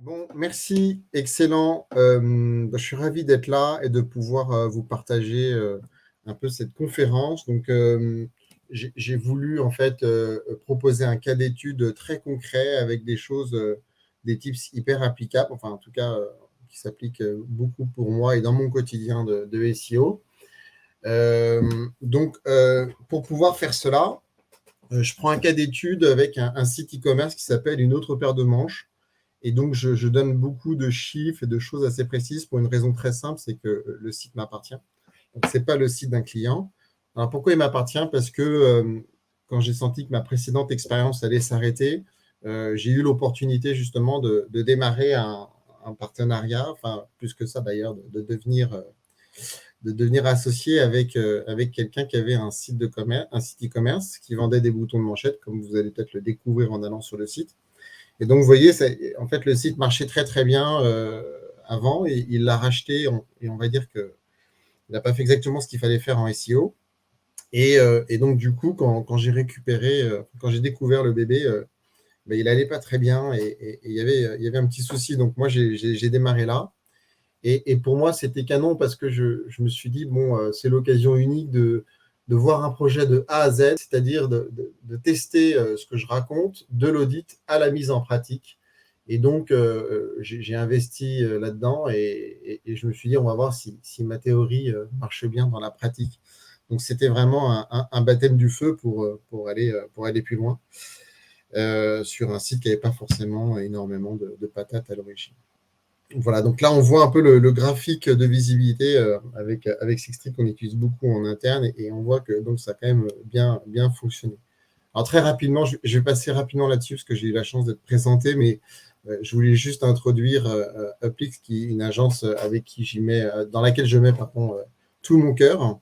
Bon, merci, excellent. Je suis ravi d'être là et de pouvoir vous partager un peu cette conférence. Donc, j'ai voulu en fait proposer un cas d'étude très concret avec des choses, des tips hyper applicables, enfin en tout cas qui s'appliquent beaucoup pour moi et dans mon quotidien de SEO. Pour pouvoir faire cela, je prends un cas d'étude avec un site e-commerce qui s'appelle Une autre paire de manches. Et donc, je donne beaucoup de chiffres et de choses assez précises pour une raison très simple, c'est que le site m'appartient. Donc, ce n'est pas le site d'un client. Alors, pourquoi il m'appartient? Parce que quand j'ai senti que ma précédente expérience allait s'arrêter, j'ai eu l'opportunité justement de démarrer un partenariat, enfin plus que ça d'ailleurs, de devenir associé avec quelqu'un qui avait un site un site e-commerce qui vendait des boutons de manchette, comme vous allez peut-être le découvrir en allant sur le site. Et donc, vous voyez, en fait, le site marchait très, très bien avant et il l'a racheté. Et on va dire qu'il n'a pas fait exactement ce qu'il fallait faire en SEO. Et donc, du coup, quand j'ai récupéré, quand j'ai découvert le bébé, ben, il n'allait pas très bien et il y avait un petit souci. Donc, moi, j'ai démarré là. Et pour moi, c'était canon parce que je me suis dit, bon, c'est l'occasion unique de voir un projet de A à Z, c'est-à-dire de tester ce que je raconte, de l'audit à la mise en pratique. Et donc, j'ai investi là-dedans et je me suis dit, on va voir si ma théorie marche bien dans la pratique. Donc, c'était vraiment un baptême du feu pour aller plus loin sur un site qui n'avait pas forcément énormément de patates à l'origine. Voilà, donc là, on voit un peu le graphique de visibilité avec Sixtree qu'on utilise beaucoup en interne et on voit que donc, ça a quand même bien fonctionné. Alors très rapidement, je vais passer rapidement là-dessus parce que j'ai eu la chance d'être présenté, mais je voulais juste introduire Uplix, qui est une agence avec qui dans laquelle je mets pardon, tout mon cœur.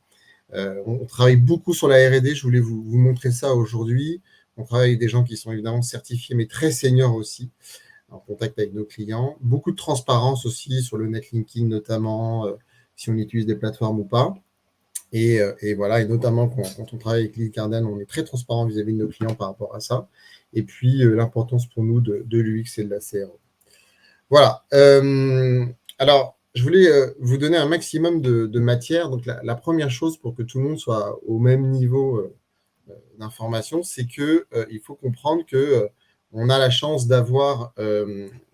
On travaille beaucoup sur la R&D, je voulais vous montrer ça aujourd'hui. On travaille avec des gens qui sont évidemment certifiés, mais très seniors aussi, en contact avec nos clients. Beaucoup de transparence aussi sur le netlinking, notamment si on utilise des plateformes ou pas. Et voilà, et notamment quand on travaille avec Lead Cardinal, on est très transparent vis-à-vis de nos clients par rapport à ça. Et puis, l'importance pour nous de l'UX et de la CRO. Voilà. Alors, je voulais vous donner un maximum de matière. Donc, la première chose pour que tout le monde soit au même niveau d'information, c'est qu'il faut comprendre que on a la chance d'avoir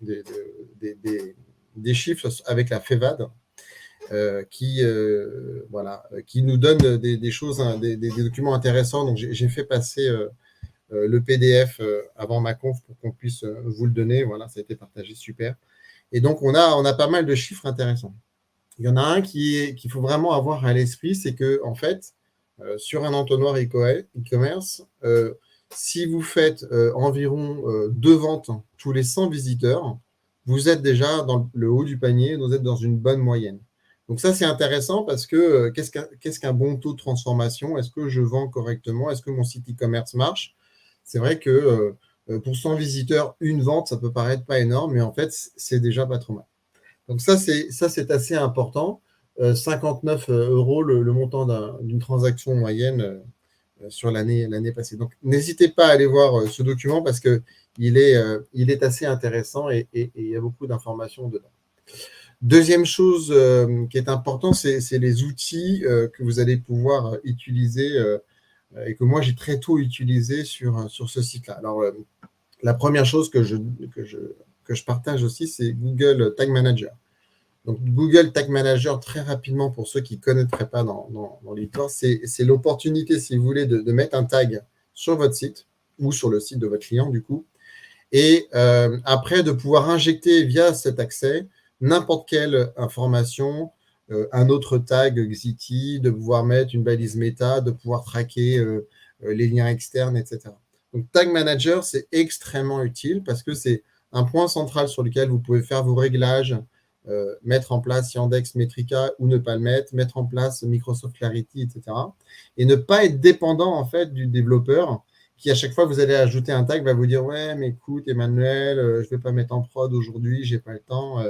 des chiffres avec la FEVAD qui nous donne des choses, hein, des documents intéressants. Donc, j'ai fait passer le PDF avant ma conf pour qu'on puisse vous le donner. Voilà, ça a été partagé, super. Et donc, on a pas mal de chiffres intéressants. Il y en a un qu'il faut vraiment avoir à l'esprit, c'est que en fait, sur un entonnoir e-commerce, si vous faites environ 2 ventes tous les 100 visiteurs, vous êtes déjà dans le haut du panier, vous êtes dans une bonne moyenne. Donc ça, c'est intéressant parce que qu'est-ce qu'un bon taux de transformation? Est-ce que je vends correctement? Est-ce que mon site e-commerce marche? C'est vrai que pour 100 visiteurs, une vente, ça peut paraître pas énorme, mais en fait, c'est déjà pas trop mal. Donc ça, c'est assez important. 59 euros le montant d'une transaction moyenne sur l'année passée. Donc n'hésitez pas à aller voir ce document parce qu'il est assez intéressant et il y a beaucoup d'informations dedans. Deuxième chose qui est importante, c'est les outils que vous allez pouvoir utiliser et que moi j'ai très tôt utilisé sur ce site-là. Alors la première chose que je partage aussi, c'est Google Tag Manager. Donc, Google Tag Manager, très rapidement, pour ceux qui ne connaîtraient pas dans l'histoire, c'est l'opportunité, si vous voulez, de mettre un tag sur votre site ou sur le site de votre client, du coup, et après, de pouvoir injecter via cet accès n'importe quelle information, un autre tag Xity, de pouvoir mettre une balise méta, de pouvoir traquer les liens externes, etc. Donc, Tag Manager, c'est extrêmement utile parce que c'est un point central sur lequel vous pouvez faire vos réglages, mettre en place Yandex Metrica ou ne pas le mettre en place Microsoft Clarity, etc. Et ne pas être dépendant en fait du développeur qui, à chaque fois que vous allez ajouter un tag, va vous dire « Ouais, mais écoute, Emmanuel, je ne vais pas mettre en prod aujourd'hui, je n'ai pas le temps,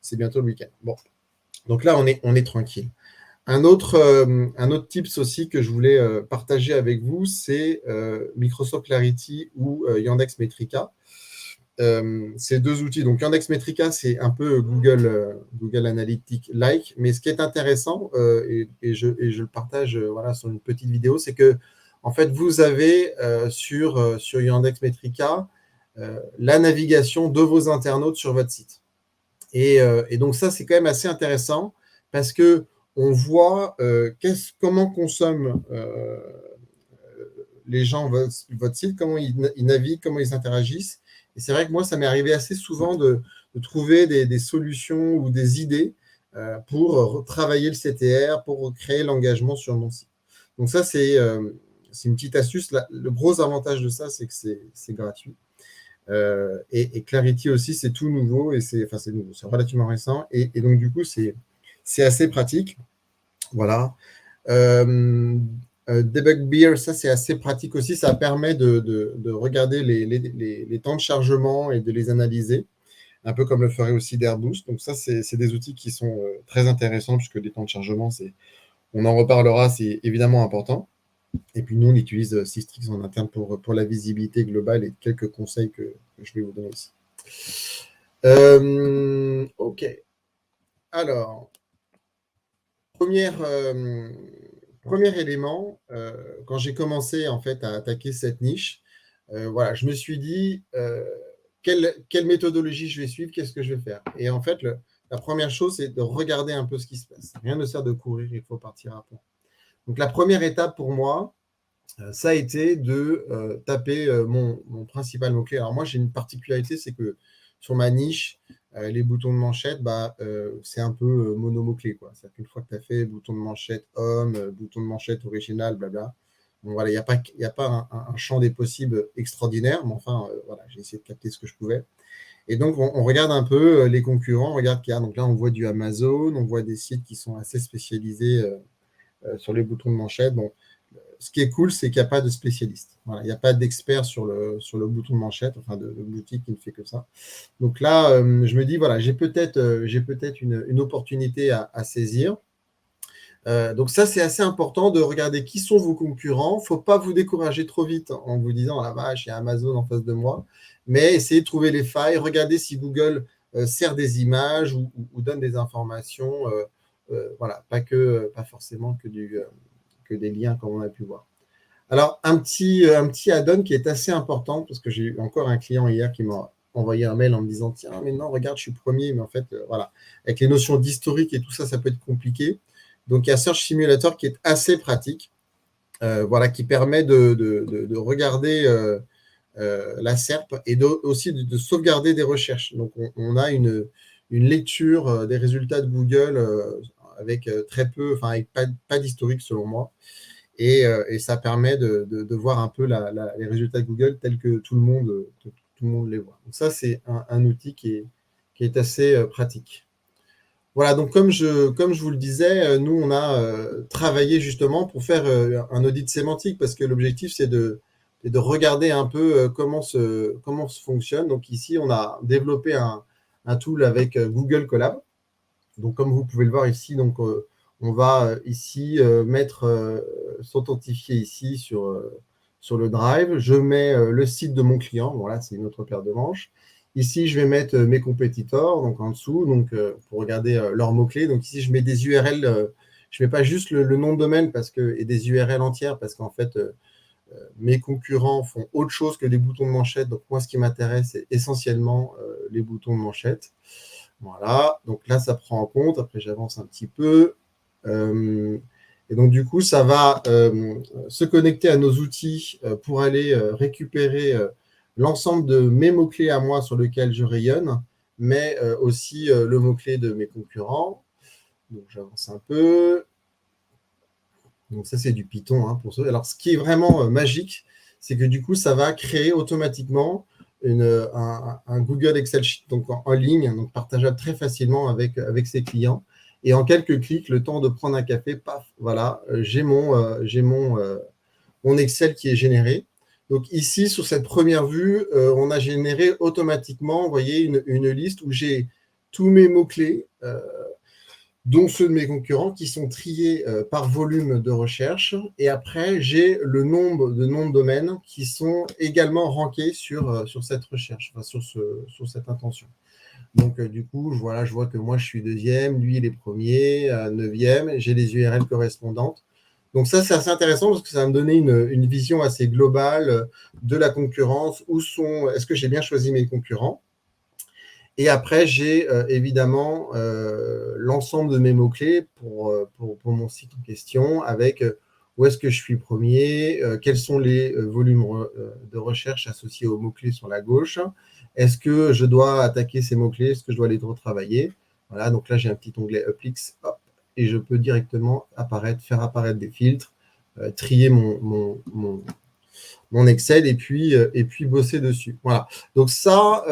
c'est bientôt le week-end. » Bon, donc là, on est tranquille. Un autre tips aussi que je voulais partager avec vous, c'est Microsoft Clarity ou Yandex Metrica. ces deux outils. Donc, Yandex Metrica, c'est un peu Google Analytics-like, mais ce qui est intéressant, et je le partage voilà, sur une petite vidéo, c'est que en fait, vous avez sur Yandex Metrica la navigation de vos internautes sur votre site. Et donc, ça, c'est quand même assez intéressant parce que on voit comment consomment les gens votre site, comment ils naviguent, comment ils interagissent. Et c'est vrai que moi, ça m'est arrivé assez souvent de trouver des solutions ou des idées pour travailler le CTR, pour créer l'engagement sur mon site. Donc ça, c'est une petite astuce. Le gros avantage de ça, c'est que c'est gratuit. Et Clarity aussi, c'est tout nouveau et c'est nouveau, c'est relativement récent. Et donc, du coup, c'est assez pratique. Voilà. Debug Beer, ça c'est assez pratique aussi. Ça permet de regarder les temps de chargement et de les analyser, un peu comme le ferait aussi d'Airboost. Donc ça, c'est des outils qui sont très intéressants puisque les temps de chargement, on en reparlera, c'est évidemment important. Et puis nous, on utilise Systrix en interne pour la visibilité globale et quelques conseils que je vais vous donner aussi. OK. Alors, premier élément, quand j'ai commencé en fait à attaquer cette niche, voilà, je me suis dit quelle méthodologie je vais suivre, qu'est-ce que je vais faire. Et en fait, la première chose, c'est de regarder un peu ce qui se passe. Rien ne sert de courir, il faut partir à fond. Donc la première étape pour moi, ça a été de taper mon principal mot-clé. Alors moi, j'ai une particularité, c'est que sur ma niche, les boutons de manchette, c'est un peu mono-mot-clé. C'est-à-dire qu'une fois que tu as fait bouton de manchette homme, bouton de manchette original, blabla, bon, voilà, il n'y a pas un champ des possibles extraordinaire, mais enfin, voilà, j'ai essayé de capter ce que je pouvais. Et donc, on regarde un peu les concurrents, on regarde qu'il y a. Donc là, on voit du Amazon, on voit des sites qui sont assez spécialisés sur les boutons de manchette. Bon, ce qui est cool, c'est qu'il n'y a pas de spécialiste. Voilà, il n'y a pas d'expert sur le bouton de manchette, enfin de boutique qui ne fait que ça. Donc là, je me dis, voilà, j'ai peut-être une opportunité à saisir. Donc ça, c'est assez important de regarder qui sont vos concurrents. Il ne faut pas vous décourager trop vite en vous disant, la vache, il y a Amazon en face de moi. Mais essayez de trouver les failles. Regardez si Google sert des images ou donne des informations. Voilà, pas forcément que des liens comme on a pu voir. Alors, un petit add-on qui est assez important, parce que j'ai eu encore un client hier qui m'a envoyé un mail en me disant, tiens, mais non, regarde, je suis premier, mais en fait, voilà, avec les notions d'historique et tout ça, ça peut être compliqué. Donc, il y a Search Simulator qui est assez pratique, voilà, qui permet de regarder la SERP et aussi de sauvegarder des recherches. Donc, on a une lecture des résultats de Google avec très peu, enfin, avec pas d'historique selon moi. Et ça permet de voir un peu les résultats de Google tels que tout le monde les voit. Donc ça, c'est un outil qui est assez pratique. Voilà, donc comme je vous le disais, nous, on a travaillé justement pour faire un audit sémantique parce que l'objectif, c'est de regarder un peu comment se fonctionne. Donc ici, on a développé un tool avec Google Colab. Donc comme vous pouvez le voir ici, donc on va ici s'authentifier ici sur le Drive. Je mets le site de mon client. Voilà, c'est une autre paire de manches. Ici, je vais mettre mes compétiteurs, donc en dessous, donc pour regarder leurs mots-clés. Donc ici, je mets des URL. Je ne mets pas juste le nom de domaine et des URL entières parce qu'en fait, mes concurrents font autre chose que des boutons de manchette. Donc moi, ce qui m'intéresse, c'est essentiellement les boutons de manchette. Voilà, donc là, ça prend en compte. Après, j'avance un petit peu. Et donc, du coup, ça va se connecter à nos outils pour aller récupérer l'ensemble de mes mots-clés à moi sur lesquels je rayonne, mais aussi le mot-clé de mes concurrents. Donc, j'avance un peu. Donc, ça, c'est du Python pour ceux. Alors, ce qui est vraiment magique, c'est que du coup, ça va créer automatiquement un Google Excel sheet donc en ligne, donc partageable très facilement avec ses clients. Et en quelques clics, le temps de prendre un café, paf, voilà, j'ai mon Excel qui est généré. Donc ici, sur cette première vue, on a généré automatiquement, vous voyez, une liste où j'ai tous mes mots-clés dont ceux de mes concurrents qui sont triés par volume de recherche. Et après, j'ai le nombre de noms de domaines qui sont également rankés sur cette recherche, enfin, sur cette intention. Donc, du coup, voilà, je vois que moi, je suis deuxième, lui, il est premier, neuvième, j'ai les URL correspondantes. Donc ça, c'est assez intéressant parce que ça va me donner une vision assez globale de la concurrence. Est-ce que j'ai bien choisi mes concurrents? Et après, j'ai évidemment l'ensemble de mes mots-clés pour mon site en question, avec où est-ce que je suis premier, quels sont les volumes de recherche associés aux mots-clés sur la gauche, est-ce que je dois attaquer ces mots-clés, est-ce que je dois les retravailler. Voilà, donc là, j'ai un petit onglet Uplix, hop, et je peux directement faire apparaître des filtres, trier mon Excel et puis bosser dessus. Voilà. Donc ça,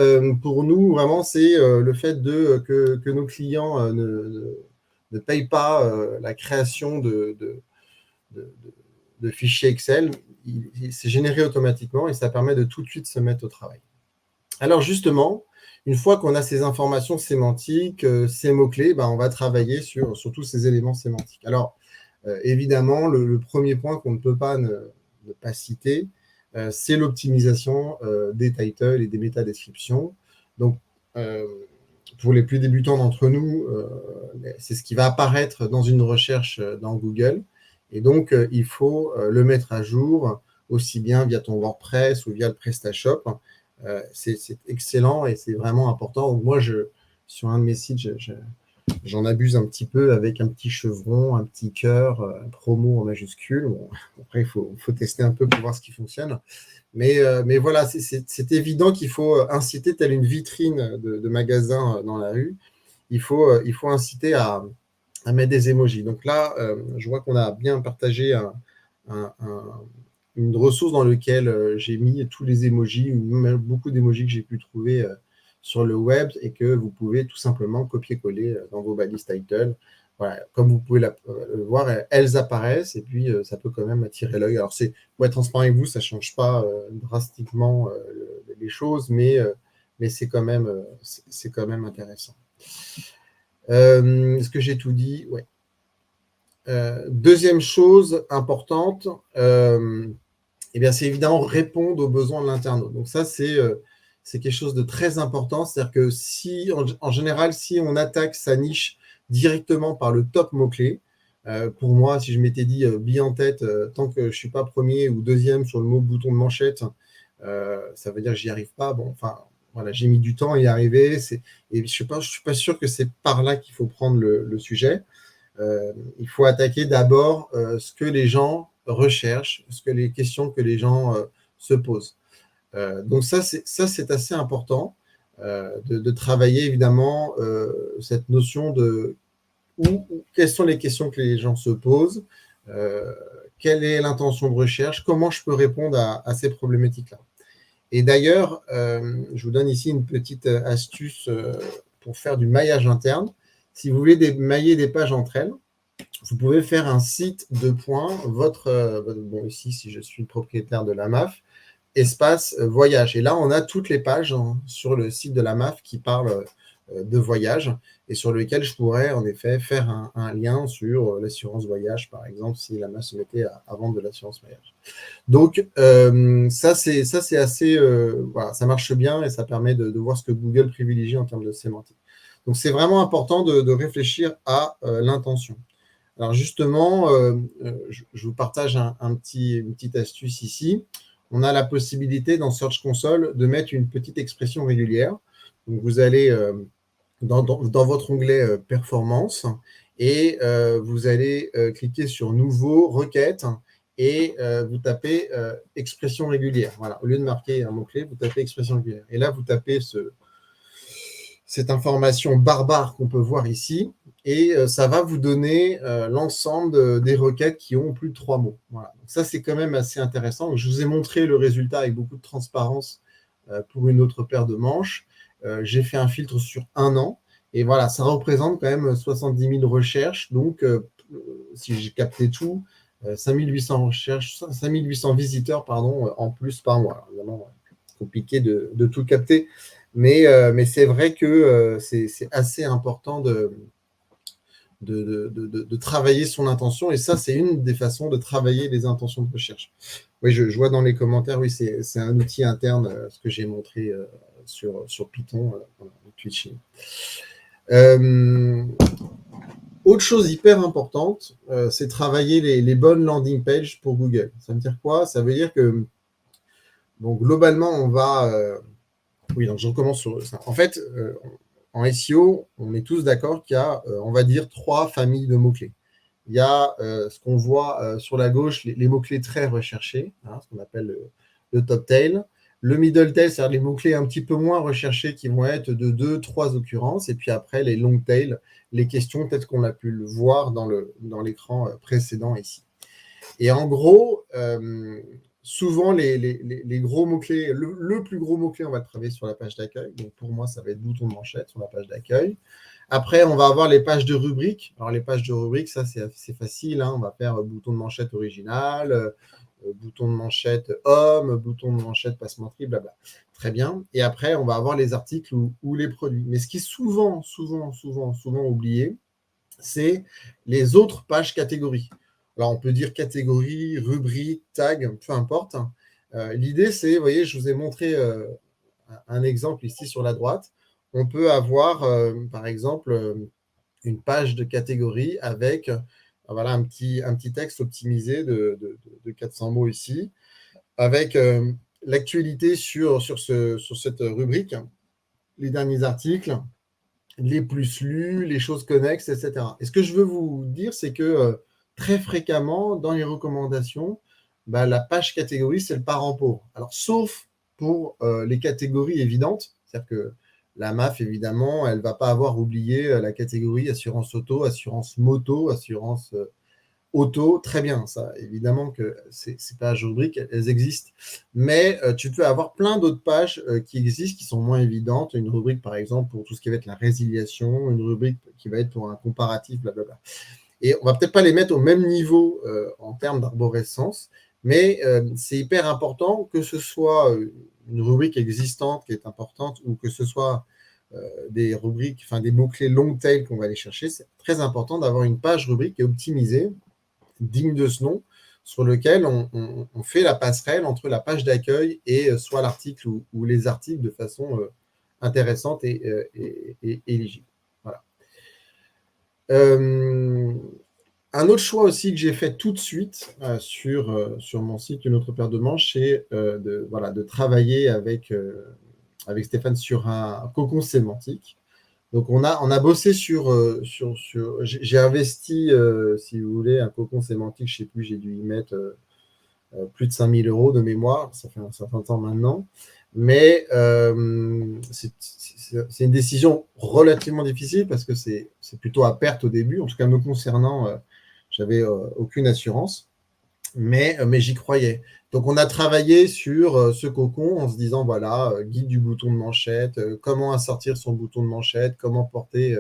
pour nous, vraiment, c'est le fait que nos clients ne payent pas la création de fichiers Excel. C'est généré automatiquement et ça permet de tout de suite se mettre au travail. Alors justement, une fois qu'on a ces informations sémantiques, ces mots-clés, ben, on va travailler sur tous ces éléments sémantiques. Alors, évidemment, le premier point qu'on ne peut pas ne pas citer, c'est l'optimisation des titles et des métadescriptions. Donc, pour les plus débutants d'entre nous, c'est ce qui va apparaître dans une recherche dans Google. Et donc, il faut le mettre à jour aussi bien via ton WordPress ou via le PrestaShop. C'est excellent et c'est vraiment important. Donc, moi, sur un de mes sites, j'en abuse un petit peu avec un petit chevron, un petit cœur, promo en majuscule. Bon, après, il faut tester un peu pour voir ce qui fonctionne. Mais voilà, c'est évident qu'il faut inciter, telle une vitrine de magasin dans la rue, il faut inciter à mettre des emojis. Donc là, je vois qu'on a bien partagé une ressource dans laquelle j'ai mis tous les emojis, beaucoup d'emojis que j'ai pu trouver sur le web et que vous pouvez tout simplement copier-coller dans vos balises title. Voilà, comme vous pouvez le voir, elles apparaissent et puis ça peut quand même attirer l'œil. Alors, pour être transparent avec vous, ça ne change pas drastiquement les choses, mais c'est quand même intéressant. Est-ce que j'ai tout dit? Ouais. Deuxième chose importante, eh bien, c'est évidemment répondre aux besoins de l'internaute. Donc ça, c'est quelque chose de très important. C'est-à-dire que en général, si on attaque sa niche directement par le top mot-clé, pour moi, si je m'étais dit bille en tête, tant que je ne suis pas premier ou deuxième sur le mot bouton de manchette, ça veut dire que j'y arrive pas. Bon, enfin, voilà, j'ai mis du temps à y arriver. Et je ne suis pas sûr que c'est par là qu'il faut prendre le sujet. Il faut attaquer d'abord ce que les gens recherchent, les questions que les gens se posent. Donc ça, c'est assez important de travailler évidemment cette notion de quelles sont les questions que les gens se posent, quelle est l'intention de recherche, comment je peux répondre à ces problématiques-là. Et d'ailleurs, je vous donne ici une petite astuce pour faire du maillage interne. Si vous voulez mailler des pages entre elles, vous pouvez faire un site de points, bon, ici, si je suis propriétaire de la MAF, espace voyage. Et là, on a toutes les pages sur le site de la MAF qui parlent de voyage et sur lequel je pourrais en effet faire un lien sur l'assurance voyage, par exemple, si la MAF se mettait à vendre de l'assurance voyage. Donc, ça, c'est assez... voilà, ça marche bien et ça permet de voir ce que Google privilégie en termes de sémantique. Donc, c'est vraiment important de réfléchir à l'intention. Alors justement, je vous partage une petite astuce ici. On a la possibilité dans Search Console de mettre une petite expression régulière. Donc vous allez dans votre onglet Performance et vous allez cliquer sur Nouveau, Requête et vous tapez expression régulière. Voilà, au lieu de marquer un mot-clé, vous tapez expression régulière. Et là, vous tapez cette information barbare qu'on peut voir ici, et ça va vous donner l'ensemble des requêtes qui ont plus de 3 mots. Voilà. Donc ça, c'est quand même assez intéressant. Donc, je vous ai montré le résultat avec beaucoup de transparence pour une autre paire de manches. J'ai fait un filtre sur 1 an, et voilà, ça représente quand même 70 000 recherches. Donc, si j'ai capté tout, 5800 recherches, 5800 visiteurs, pardon, en plus par mois. Alors, évidemment, compliqué de tout capter. Mais c'est vrai que c'est assez important de travailler son intention. Et ça, c'est une des façons de travailler les intentions de recherche. Oui, je vois dans les commentaires, oui, c'est un outil interne, ce que j'ai montré sur Python, Twitch. Autre chose hyper importante, c'est travailler les bonnes landing pages pour Google. Ça veut dire quoi? Ça veut dire que, bon, globalement, on va... oui, donc je recommence sur ça. En fait, en SEO, on est tous d'accord qu'il y a, on va dire, 3 familles de mots-clés. Il y a ce qu'on voit sur la gauche, les mots-clés très recherchés, hein, ce qu'on appelle le top tail. Le middle tail, c'est-à-dire les mots-clés un petit peu moins recherchés qui vont être de 2, 3 occurrences. Et puis après, les long tail, les questions, peut-être qu'on a pu le voir dans l'écran précédent ici. Et en gros, souvent, les gros mots-clés, le plus gros mot-clé, on va le travailler sur la page d'accueil. Donc pour moi, ça va être bouton de manchette sur la page d'accueil. Après, on va avoir les pages de rubrique. Alors, les pages de rubrique, ça, c'est facile, hein. On va faire bouton de manchette original, bouton de manchette homme, bouton de manchette passe-menterie, blabla. Très bien. Et après, on va avoir les articles ou les produits. Mais ce qui est souvent oublié, c'est les autres pages catégories. Alors, on peut dire catégorie, rubrique, tag, peu importe. L'idée, c'est, vous voyez, je vous ai montré un exemple ici sur la droite. On peut avoir, par exemple, une page de catégorie avec voilà, un petit texte optimisé de 400 mots ici, avec l'actualité sur cette rubrique, les derniers articles, les plus lus, les choses connexes, etc. Et ce que je veux vous dire, c'est que très fréquemment, dans les recommandations, bah, la page catégorie, c'est le parent pauvre. Alors, sauf pour les catégories évidentes, c'est-à-dire que la MAF, évidemment, elle ne va pas avoir oublié la catégorie assurance auto, assurance moto, assurance auto. Très bien, ça, évidemment que ces pages rubriques, elles existent. Mais tu peux avoir plein d'autres pages qui existent, qui sont moins évidentes. Une rubrique, par exemple, pour tout ce qui va être la résiliation, une rubrique qui va être pour un comparatif, blablabla. Et on va peut-être pas les mettre au même niveau en termes d'arborescence, mais c'est hyper important que ce soit une rubrique existante qui est importante ou que ce soit des rubriques, enfin des mots-clés long tail qu'on va aller chercher. C'est très important d'avoir une page rubrique qui est optimisée, digne de ce nom, sur lequel on fait la passerelle entre la page d'accueil et soit l'article ou les articles de façon intéressante et lisible. Voilà. Un autre choix aussi que j'ai fait tout de suite sur mon site Une autre paire de manches, c'est de travailler avec Stéphane sur un cocon sémantique. Donc, on a bossé j'ai investi, si vous voulez, un cocon sémantique, je ne sais plus, j'ai dû y mettre plus de 5 000 € de mémoire, ça fait un certain temps maintenant. Mais c'est une décision relativement difficile parce que c'est plutôt à perte au début. En tout cas, me concernant, j'avais aucune assurance, mais j'y croyais. Donc, on a travaillé sur ce cocon en se disant, voilà, guide du bouton de manchette, comment assortir son bouton de manchette, comment porter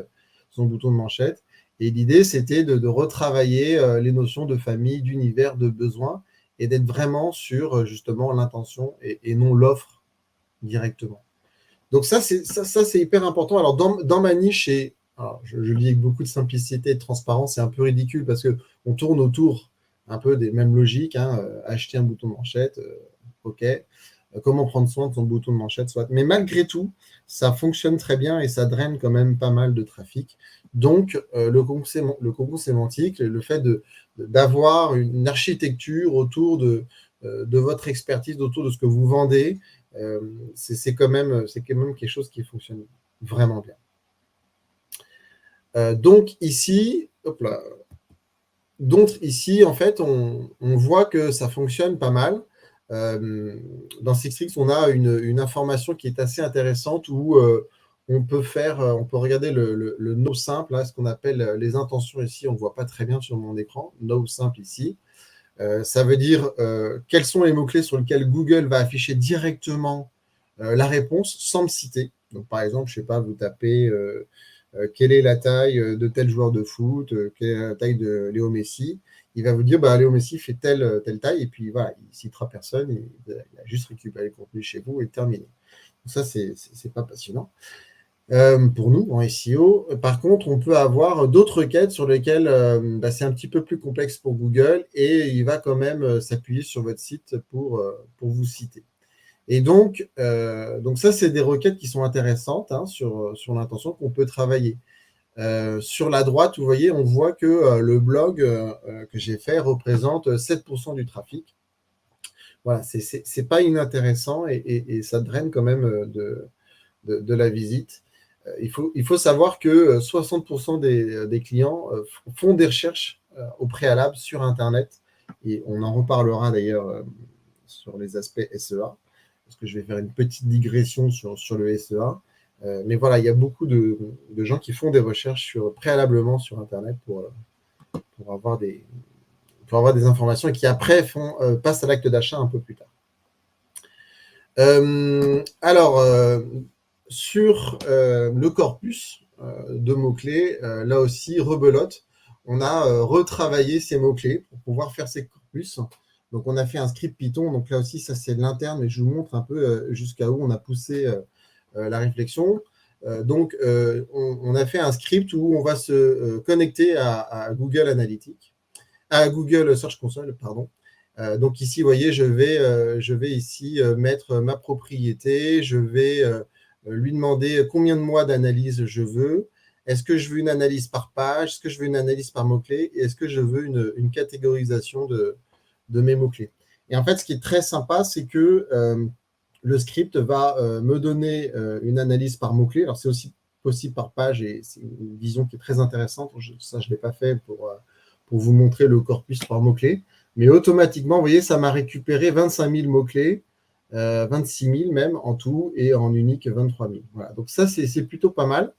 son bouton de manchette. Et l'idée, c'était de retravailler les notions de famille, d'univers, de besoin, et d'être vraiment sur justement l'intention et non l'offre directement. Donc ça, c'est hyper important. Alors, dans ma niche, alors, je le dis avec beaucoup de simplicité et de transparence, c'est un peu ridicule parce qu'on tourne autour un peu des mêmes logiques, hein, acheter un bouton de manchette, ok. Comment prendre soin de son bouton de manchette, soit. Mais malgré tout, ça fonctionne très bien et ça draine quand même pas mal de trafic. Donc, le cocon sémantique, le fait d'avoir une architecture autour de votre expertise, autour de ce que vous vendez, c'est quand même quelque chose qui fonctionne vraiment bien. Donc ici, en fait, on voit que ça fonctionne pas mal. Dans Sixtrix, on a une information qui est assez intéressante où on peut regarder le no simple, là, ce qu'on appelle les intentions ici. On ne voit pas très bien sur mon écran. No simple ici. Ça veut dire quels sont les mots-clés sur lesquels Google va afficher directement la réponse sans me citer. Donc, par exemple, je ne sais pas, vous tapez quelle est la taille de tel joueur de foot, quelle est la taille de Léo Messi. Il va vous dire, Léo Messi fait telle taille, et puis voilà, il ne citera personne, il a juste récupéré le contenu chez vous et terminé. Donc ça, c'est pas passionnant. pour nous en SEO. Par contre, on peut avoir d'autres requêtes sur lesquelles c'est un petit peu plus complexe pour Google et il va quand même s'appuyer sur votre site pour vous citer. Et donc ça, c'est des requêtes qui sont intéressantes hein, sur l'intention qu'on peut travailler. Sur la droite, vous voyez, on voit que le blog que j'ai fait représente 7% du trafic. Voilà, c'est pas inintéressant et ça draine quand même de la visite. Il faut savoir que 60% des clients font des recherches au préalable sur Internet. Et on en reparlera d'ailleurs sur les aspects SEA, parce que je vais faire une petite digression sur le SEA. Mais voilà, il y a beaucoup de gens qui font des recherches préalablement sur Internet pour avoir des informations et qui après passent à l'acte d'achat un peu plus tard. Alors, sur le corpus de mots-clés, là aussi, rebelote, on a retravaillé ces mots-clés pour pouvoir faire ces corpus. Donc, on a fait un script Python. Donc, là aussi, ça, c'est de l'interne, mais je vous montre un peu jusqu'à où on a poussé la réflexion. On a fait un script où on va se connecter à Google Analytics, à Google Search Console, pardon. Donc ici, vous voyez, je vais ici mettre ma propriété, je vais lui demander combien de mois d'analyse je veux, est-ce que je veux une analyse par page, est-ce que je veux une analyse par mots-clés, et est-ce que je veux une catégorisation de mes mots-clés. Et en fait, ce qui est très sympa, c'est que le script va me donner une analyse par mots-clés. Alors, c'est aussi possible par page et c'est une vision qui est très intéressante. Ça, je ne l'ai pas fait pour vous montrer le corpus par mots-clés. Mais automatiquement, vous voyez, ça m'a récupéré 25 000 mots-clés, 26 000 même en tout, et en unique 23 000. Voilà. Donc ça, c'est plutôt pas mal.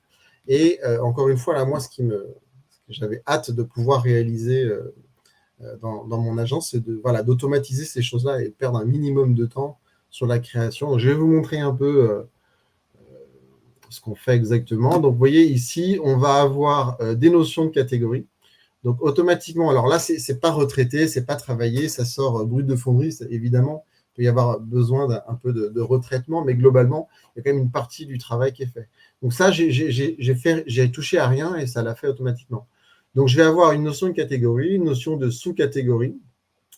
Et encore une fois, là, moi, ce que j'avais hâte de pouvoir réaliser dans mon agence, c'est d'automatiser ces choses-là et perdre un minimum de temps sur la création. Donc, je vais vous montrer un peu ce qu'on fait exactement. Donc, vous voyez ici, on va avoir des notions de catégorie. Donc, automatiquement, alors là, c'est pas retraité, c'est pas travaillé, ça sort brut de fonderie, évidemment. Il peut y avoir besoin d'un peu de retraitement, mais globalement, il y a quand même une partie du travail qui est fait. Donc ça, j'ai touché à rien et ça l'a fait automatiquement. Donc, je vais avoir une notion de catégorie, une notion de sous-catégorie,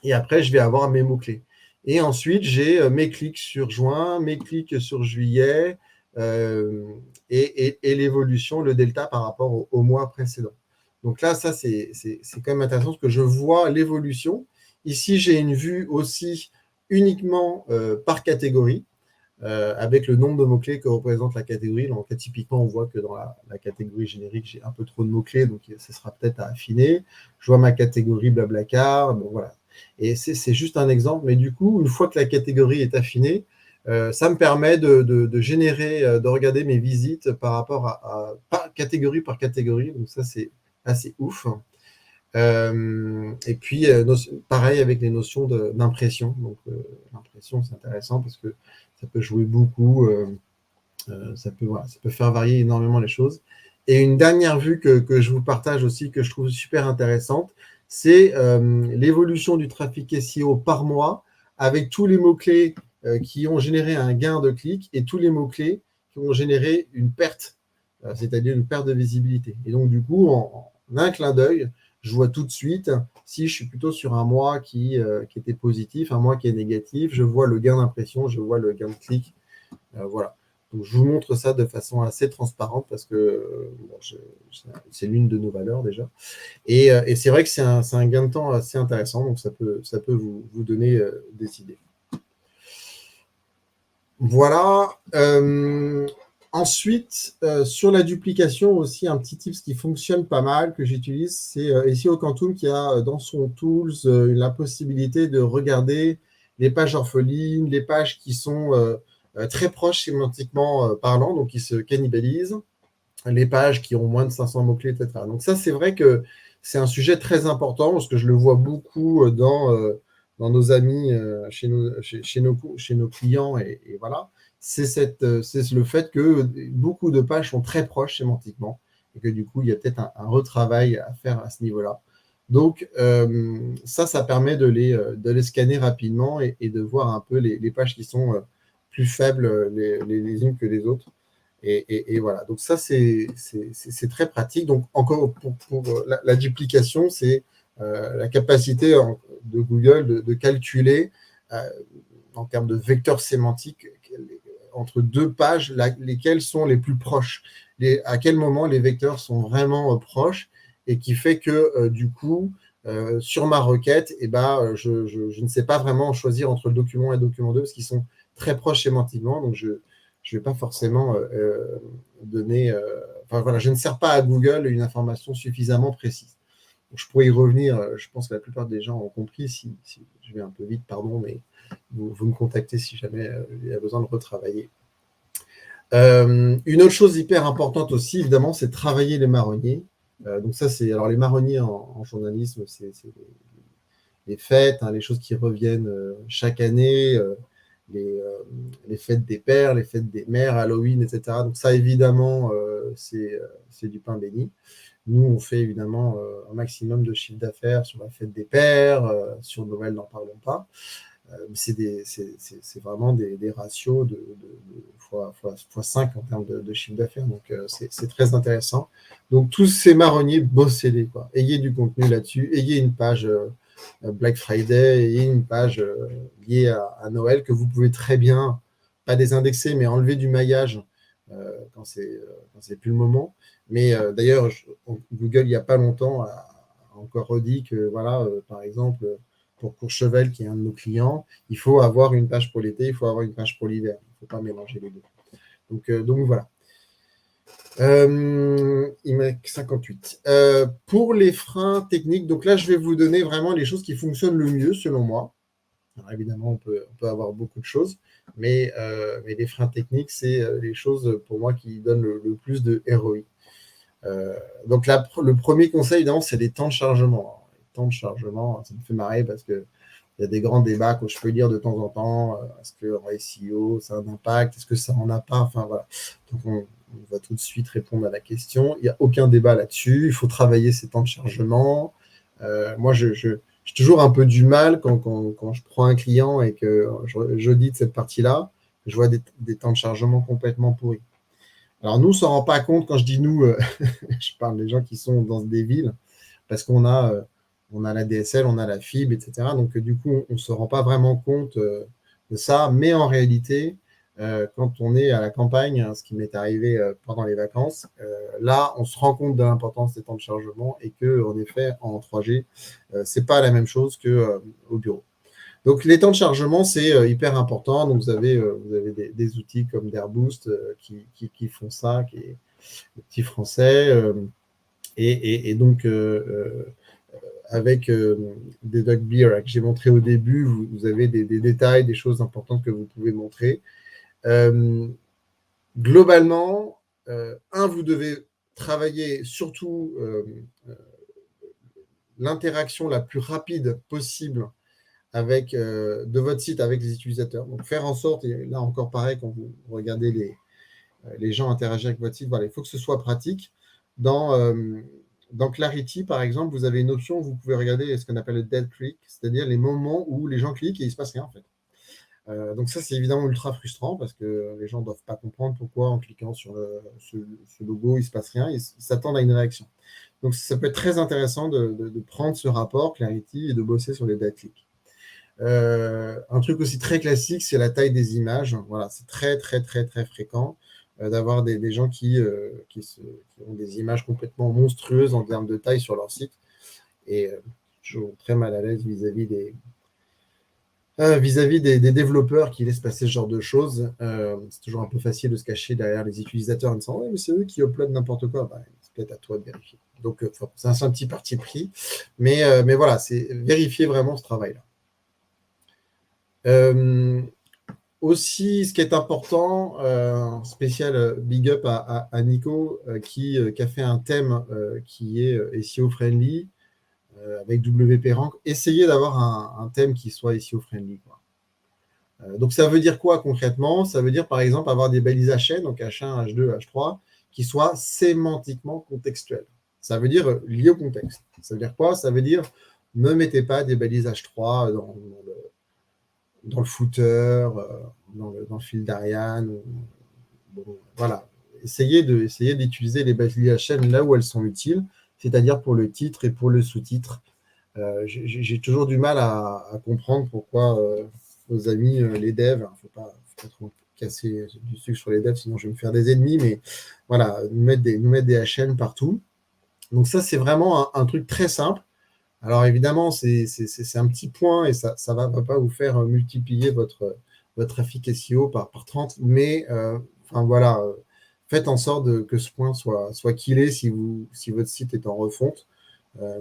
et après, je vais avoir mes mots-clés. Et ensuite, j'ai mes clics sur juin, mes clics sur juillet, et l'évolution, le delta par rapport au mois précédent. Donc là, ça, c'est quand même intéressant parce que je vois l'évolution. Ici, j'ai une vue aussi uniquement par catégorie, avec le nombre de mots-clés que représente la catégorie. Donc, typiquement, on voit que dans la catégorie générique, j'ai un peu trop de mots-clés, donc ce sera peut-être à affiner. Je vois ma catégorie Blablacar. Bon, voilà. Et c'est juste un exemple. Mais du coup, une fois que la catégorie est affinée, ça me permet de générer, de regarder mes visites par rapport catégorie par catégorie. Donc ça, c'est assez ouf. Et puis, pareil avec les notions d'impression. Donc, l'impression, c'est intéressant parce que ça peut jouer beaucoup. Ça peut faire varier énormément les choses. Et une dernière vue que je vous partage aussi, que je trouve super intéressante, c'est l'évolution du trafic SEO par mois avec tous les mots-clés qui ont généré un gain de clic et tous les mots-clés qui ont généré une perte, c'est-à-dire une perte de visibilité. Et donc, du coup, en un clin d'œil, je vois tout de suite si je suis plutôt sur un mois qui était positif, un mois qui est négatif, je vois le gain d'impression, je vois le gain de clic. Voilà. Donc, je vous montre ça de façon assez transparente parce que c'est l'une de nos valeurs déjà. Et c'est vrai que c'est un gain de temps assez intéressant, donc ça peut vous donner des idées. Voilà. Ensuite, sur la duplication aussi, un petit tips qui fonctionne pas mal, que j'utilise, c'est SEO Quantum qui a dans son tools la possibilité de regarder les pages orphelines, les pages qui sont très proches sémantiquement parlant, donc qui se cannibalisent, les pages qui ont moins de 500 mots-clés, etc. Donc ça, c'est vrai que c'est un sujet très important, parce que je le vois beaucoup dans nos amis, chez nos clients, et voilà. C'est le fait que beaucoup de pages sont très proches sémantiquement, et que du coup, il y a peut-être un retravail à faire à ce niveau-là. Donc, ça permet de les scanner rapidement et de voir un peu les pages qui sont plus faibles les unes que les autres. Et voilà, donc ça, c'est très pratique. Donc, encore pour la duplication, c'est la capacité de Google de calculer euh, en termes de vecteurs sémantiques entre deux pages, lesquelles sont les plus proches, à quel moment les vecteurs sont vraiment proches, et qui fait que du coup, sur ma requête, je ne sais pas vraiment choisir entre le document 1 et le document 2 parce qu'ils sont très proches sémantiquement, donc je ne vais pas forcément donner. Enfin voilà, je ne sers pas à Google une information suffisamment précise. Donc, je pourrais y revenir, je pense que la plupart des gens ont compris. Si je vais un peu vite, pardon, mais vous me contactez si jamais il y a besoin de retravailler. Une autre chose hyper importante aussi, évidemment, c'est travailler les marronniers. Donc ça, c'est alors les marronniers en journalisme, c'est les fêtes, hein, les choses qui reviennent chaque année, les fêtes des pères, les fêtes des mères, Halloween, etc. Donc ça, évidemment, c'est du pain béni. Nous, on fait évidemment un maximum de chiffre d'affaires sur la fête des pères, sur Noël, n'en parlons pas. C'est vraiment des ratios de fois 5 en termes de chiffre d'affaires. Donc, c'est très intéressant. Donc, tous ces marronniers, bossez-les, quoi. Ayez du contenu là-dessus. Ayez une page Black Friday, ayez une page liée à Noël que vous pouvez très bien, pas désindexer, mais enlever du maillage quand c'est plus le moment. Mais d'ailleurs, Google, il n'y a pas longtemps, a encore redit que, voilà, par exemple, pour Courchevel, qui est un de nos clients, il faut avoir une page pour l'été, il faut avoir une page pour l'hiver. Il ne faut pas mélanger les deux. Donc voilà. Il m'a 58. Pour les freins techniques, donc là, je vais vous donner vraiment les choses qui fonctionnent le mieux, selon moi. Alors, évidemment, on peut avoir beaucoup de choses, mais les freins techniques, c'est les choses, pour moi, qui donnent le plus de ROI. Donc là, le premier conseil, évidemment, c'est les temps de chargement. Les temps de chargement, ça me fait marrer parce que il y a des grands débats que je peux lire de temps en temps. Est-ce qu'en SEO, ça a un impact? Est-ce que ça n'en a pas? Enfin, voilà. Donc, on va tout de suite répondre à la question. Il n'y a aucun débat là-dessus. Il faut travailler ces temps de chargement. Moi, j'ai toujours un peu du mal quand je prends un client et que j'audite cette partie-là, je vois des temps de chargement complètement pourris. Alors, nous, on ne s'en rend pas compte. Quand je dis nous, je parle des gens qui sont dans des villes, parce qu'on a la DSL, on a la fibre, etc. Donc, du coup, on ne se rend pas vraiment compte de ça. Mais en réalité, quand on est à la campagne, hein, ce qui m'est arrivé pendant les vacances, là, on se rend compte de l'importance des temps de chargement et que, en effet, en 3G, ce n'est pas la même chose qu'au bureau. Donc, les temps de chargement, c'est hyper important. Donc, vous avez des outils comme d'Airboost qui font ça, qui est le petit français. Et donc, avec des Dog Beer que j'ai montré au début, vous avez des détails, des choses importantes que vous pouvez montrer. Globalement, vous devez travailler surtout l'interaction la plus rapide possible de votre site avec les utilisateurs. Donc, faire en sorte, et là encore pareil, quand vous regardez les gens interagir avec votre site, voilà, il faut que ce soit pratique. Dans Clarity, par exemple, vous avez une option où vous pouvez regarder ce qu'on appelle le dead click, c'est-à-dire les moments où les gens cliquent et il ne se passe rien, en fait. Donc ça, c'est évidemment ultra frustrant parce que les gens ne doivent pas comprendre pourquoi en cliquant sur ce logo, il ne se passe rien, ils s'attendent à une réaction. Donc ça peut être très intéressant de prendre ce rapport Clarity et de bosser sur les dead clics. Un truc aussi très classique, c'est la taille des images. Voilà, c'est très, très, très, très fréquent d'avoir des gens qui ont des images complètement monstrueuses en termes de taille sur leur site. Et toujours très mal à l'aise vis-à-vis des développeurs qui laissent passer ce genre de choses. C'est toujours un peu facile de se cacher derrière les utilisateurs en disant « Ouais, mais c'est eux qui uploadent n'importe quoi. » C'est peut-être à toi de vérifier. Donc, c'est un petit parti pris. Mais voilà, c'est vérifier vraiment ce travail-là. Aussi, ce qui est important, spécial big up à Nico, qui a fait un thème qui est SEO friendly avec WP Rank. Essayez d'avoir un thème qui soit SEO friendly, quoi. Donc, ça veut dire quoi concrètement? Ça veut dire, par exemple, avoir des balises HN, donc H1, H2, H3, qui soient sémantiquement contextuelles. Ça veut dire lié au contexte. Ça veut dire quoi? Ça veut dire ne mettez pas des balises H3 dans le footer, dans le fil d'Ariane. Bon, voilà. essayez d'utiliser les balises HN là où elles sont utiles, c'est-à-dire pour le titre et pour le sous-titre. J'ai toujours du mal à comprendre pourquoi nos amis, les devs, il ne faut pas trop casser du sucre sur les devs, sinon je vais me faire des ennemis, mais voilà, nous mettre des HN partout. Donc ça, c'est vraiment un truc très simple. Alors évidemment, c'est un petit point et ça ne va pas vous faire multiplier votre trafic SEO par 30, mais enfin voilà, faites en sorte que ce point soit killé si votre site est en refonte.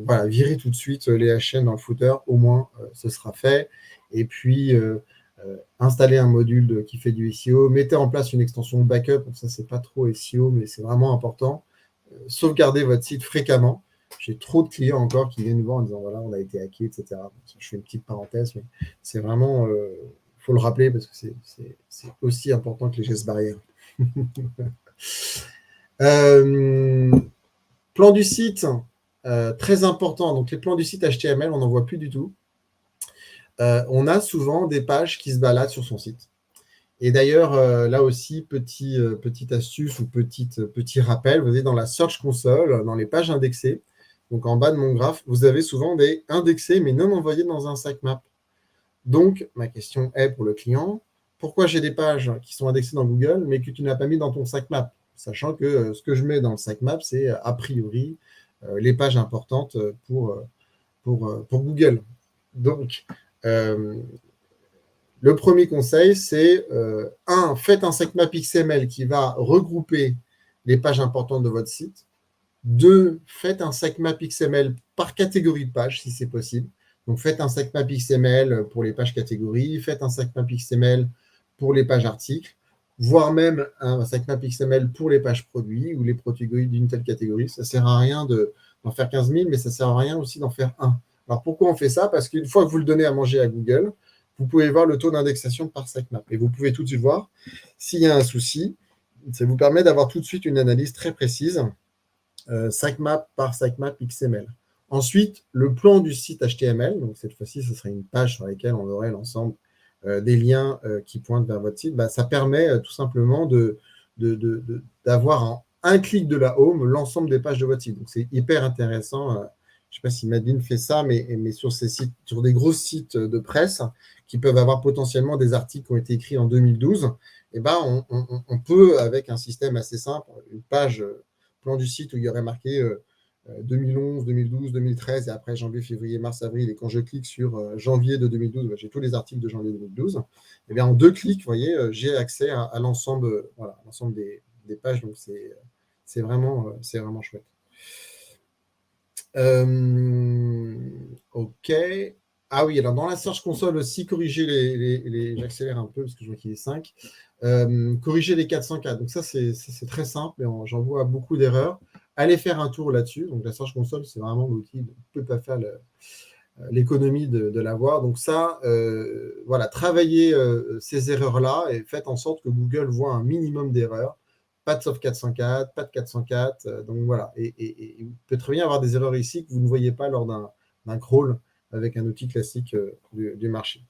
Voilà, virez tout de suite les HN dans le footer, au moins ce sera fait. Et puis, installez un module qui fait du SEO, mettez en place une extension backup, donc ça c'est pas trop SEO, mais c'est vraiment important. Sauvegardez votre site fréquemment. J'ai trop de clients encore qui viennent nous voir en disant voilà, on a été hacké, etc. Je fais une petite parenthèse, mais c'est vraiment, faut le rappeler parce que c'est aussi important que les gestes barrières. Plan du site, très important. Donc les plans du site HTML, on n'en voit plus du tout. On a souvent des pages qui se baladent sur son site. Et d'ailleurs, là aussi, petite astuce ou petit rappel, vous avez dans la Search Console, dans les pages indexées, donc en bas de mon graphe, vous avez souvent des indexés mais non envoyés dans un sitemap. Donc, ma question est pour le client, pourquoi j'ai des pages qui sont indexées dans Google mais que tu n'as pas mis dans ton sitemap? Sachant que ce que je mets dans le sitemap, c'est a priori les pages importantes pour Google. Donc, le premier conseil, c'est faites un sitemap XML qui va regrouper les pages importantes de votre site. 2, faites un sitemap XML par catégorie de page, si c'est possible. Donc, faites un sitemap XML pour les pages catégories, faites un sitemap XML pour les pages articles, voire même un sitemap XML pour les pages produits ou les produits d'une telle catégorie. Ça ne sert à rien d'en faire 15 000, mais ça ne sert à rien aussi d'en faire un. Alors, pourquoi on fait ça? Parce qu'une fois que vous le donnez à manger à Google, vous pouvez voir le taux d'indexation par sitemap. Et vous pouvez tout de suite voir s'il y a un souci. Ça vous permet d'avoir tout de suite une analyse très précise, sitemap par sitemap XML. Ensuite, le plan du site HTML. Donc, cette fois-ci, ce serait une page sur laquelle on aurait l'ensemble des liens qui pointent vers votre site. Ça permet tout simplement d'avoir en un clic de la home l'ensemble des pages de votre site. Donc, c'est hyper intéressant. Je ne sais pas si Madeleine fait ça, mais sur ces sites, sur des gros sites de presse qui peuvent avoir potentiellement des articles qui ont été écrits en 2012, on peut, avec un système assez simple, une page plan du site où il y aurait marqué 2011, 2012, 2013, et après janvier, février, mars, avril, et quand je clique sur janvier de 2012, j'ai tous les articles de janvier 2012. Et bien, en 2 clics, vous voyez, j'ai accès à l'ensemble des pages, donc c'est vraiment chouette. OK. Ah oui, alors dans la Search Console aussi, corriger j'accélère un peu parce que je vois qu'il est 5. Corriger les 404. Donc ça, c'est très simple, et j'en vois beaucoup d'erreurs. Allez faire un tour là-dessus. Donc la Search Console, c'est vraiment l'outil, vous ne pouvez pas faire l'économie de l'avoir. Donc ça, voilà, travaillez ces erreurs-là et faites en sorte que Google voit un minimum d'erreurs. Pas de sauf 404, pas de 404. Donc voilà. Et il peut très bien avoir des erreurs ici que vous ne voyez pas lors d'un crawl avec un outil classique du marché.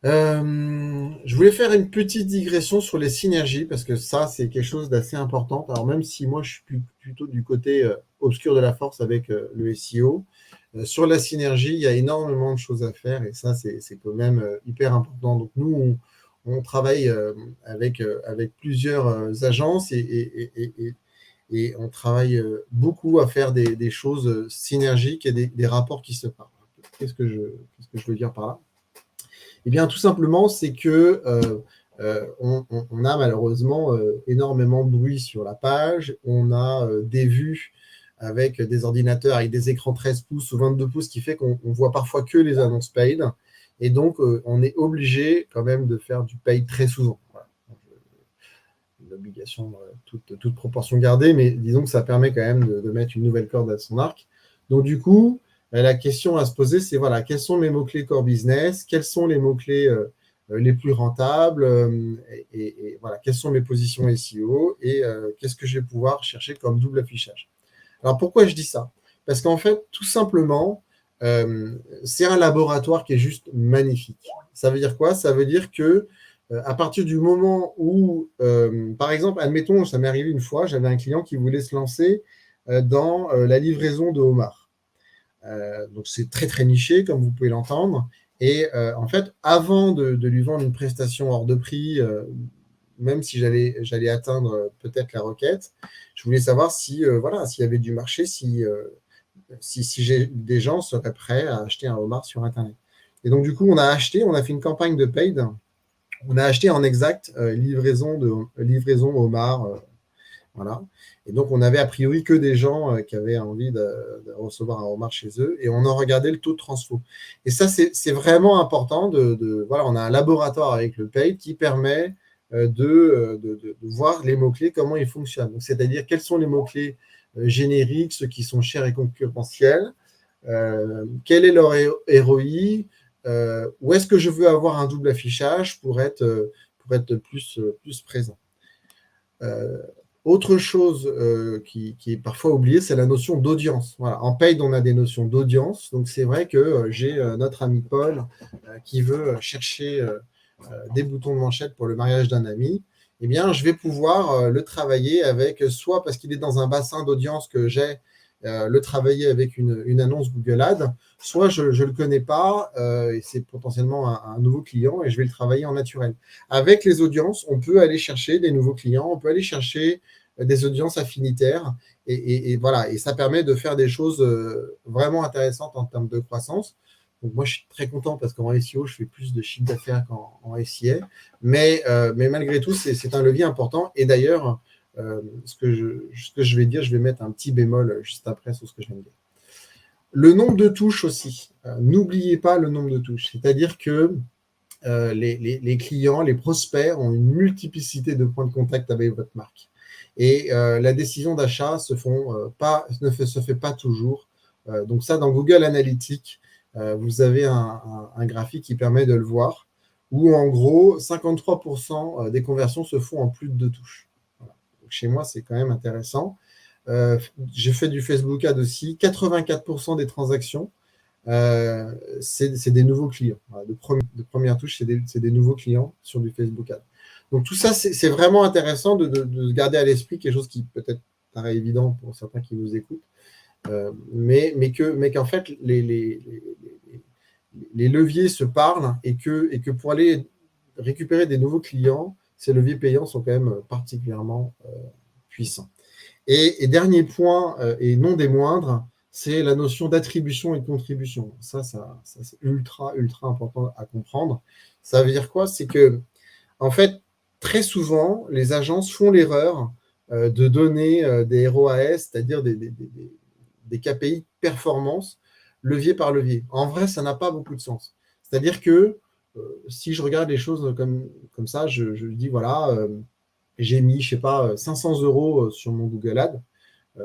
Je voulais faire une petite digression sur les synergies parce que ça, c'est quelque chose d'assez important. Alors, même si moi, je suis plutôt du côté obscur de la force avec le SEO, sur la synergie, il y a énormément de choses à faire et ça, c'est quand même hyper important. Donc, nous, on travaille avec plusieurs agences et on travaille beaucoup à faire des choses synergiques et des rapports qui se parlent. Qu'est-ce que je veux dire par là? Eh bien, tout simplement, c'est que on a malheureusement énormément de bruit sur la page. On a des vues avec des ordinateurs avec des écrans 13 pouces ou 22 pouces, qui fait qu'on voit parfois que les annonces paid. Et donc, on est obligé quand même de faire du paid très souvent. Voilà. Une obligation, toute proportion gardée, mais disons que ça permet quand même de mettre une nouvelle corde à son arc. Donc, du coup, la question à se poser, c'est voilà, quels sont mes mots-clés core business, quels sont les mots-clés les plus rentables, et voilà, quelles sont mes positions SEO, et qu'est-ce que je vais pouvoir chercher comme double affichage. Alors, pourquoi je dis ça? Parce qu'en fait, tout simplement, c'est un laboratoire qui est juste magnifique. Ça veut dire quoi? Ça veut dire que À partir du moment où, par exemple, admettons, ça m'est arrivé une fois, j'avais un client qui voulait se lancer dans la livraison de homards. Donc c'est très très niché, comme vous pouvez l'entendre. Et en fait, avant de lui vendre une prestation hors de prix, même si j'allais atteindre peut-être la requête, je voulais savoir si voilà, s'il y avait du marché, si des gens seraient prêts à acheter un homard sur Internet. Et donc du coup, on a fait une campagne de paid. On a acheté en exact livraison homard. Voilà. Et donc, on avait a priori que des gens qui avaient envie de recevoir un homard chez eux et on en regardait le taux de transfo. Et ça, c'est vraiment important voilà, on a un laboratoire avec le paid qui permet de voir les mots-clés, comment ils fonctionnent. C'est-à-dire quels sont les mots-clés génériques, ceux qui sont chers et concurrentiels, quel est leur ROI, où est-ce que je veux avoir un double affichage pour être plus présent. Autre chose qui est parfois oubliée, c'est la notion d'audience. Voilà. En paid, on a des notions d'audience. Donc, c'est vrai que j'ai notre ami Paul qui veut chercher des boutons de manchette pour le mariage d'un ami. Eh bien, je vais pouvoir le travailler avec, soit parce qu'il est dans un bassin d'audience que j'ai, le travailler avec une annonce Google Ads, soit je ne le connais pas et c'est potentiellement un nouveau client et je vais le travailler en naturel. Avec les audiences, on peut aller chercher des nouveaux clients, on peut aller chercher des audiences affinitaires et voilà, et ça permet de faire des choses vraiment intéressantes en termes de croissance. Donc moi, je suis très content parce qu'en SEO, je fais plus de chiffre d'affaires qu'en SIA. Mais malgré tout, c'est un levier important. Et d'ailleurs, ce que je vais dire, je vais mettre un petit bémol juste après sur ce que je viens de dire. Le nombre de touches aussi. N'oubliez pas le nombre de touches. C'est-à-dire que les clients, les prospects ont une multiplicité de points de contact avec votre marque. Et la décision d'achat ne se fait pas toujours. Donc ça, dans Google Analytics, vous avez un graphique qui permet de le voir, où en gros, 53% des conversions se font en plus de 2 touches. Voilà. Donc, chez moi, c'est quand même intéressant. J'ai fait du Facebook Ads aussi. 84% des transactions, c'est des nouveaux clients. Voilà, de première touche, c'est des nouveaux clients sur du Facebook Ads. Donc tout ça, c'est vraiment intéressant de garder à l'esprit quelque chose qui peut-être paraît évident pour certains qui nous écoutent, mais qu'en fait, les leviers se parlent et que pour aller récupérer des nouveaux clients, ces leviers payants sont quand même particulièrement puissants. Et dernier point, et non des moindres, c'est la notion d'attribution et de contribution. Ça c'est ultra, ultra important à comprendre. Ça veut dire quoi? C'est que, en fait, très souvent, les agences font l'erreur de donner des ROAS, c'est-à-dire des KPI performance, levier par levier. En vrai, ça n'a pas beaucoup de sens. C'est-à-dire que si je regarde les choses comme ça, je dis, voilà, j'ai mis, je sais pas, 500 € sur mon Google Ads.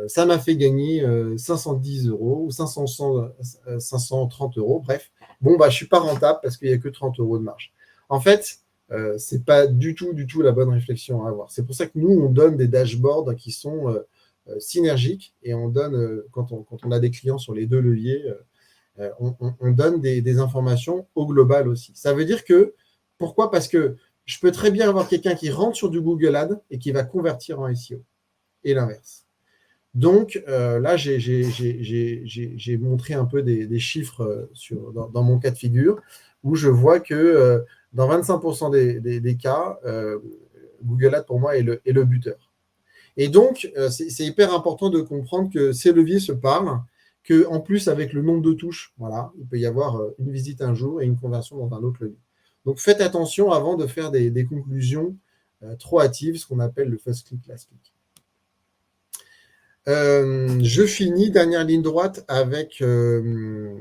Ça m'a fait gagner 510 € ou 530 €, bref. Bon, bah, je ne suis pas rentable parce qu'il n'y a que 30 € de marge. En fait, ce n'est pas du tout la bonne réflexion à avoir. C'est pour ça que nous, on donne des dashboards qui sont synergiques et on donne, quand on a des clients sur les 2 leviers, on donne des informations au global aussi. Ça veut dire que, pourquoi? Parce que je peux très bien avoir quelqu'un qui rentre sur du Google Ads et qui va convertir en SEO et l'inverse. Donc là, j'ai montré un peu des chiffres dans mon cas de figure où je vois que dans 25% des cas, Google Ads pour moi est le buteur. Et donc, c'est hyper important de comprendre que ces leviers se parlent, qu'en plus, avec le nombre de touches, voilà, il peut y avoir une visite un jour et une conversion dans un autre levier. Donc, faites attention avant de faire des conclusions trop hâtives, ce qu'on appelle le first click, last click. Je finis, dernière ligne droite, avec la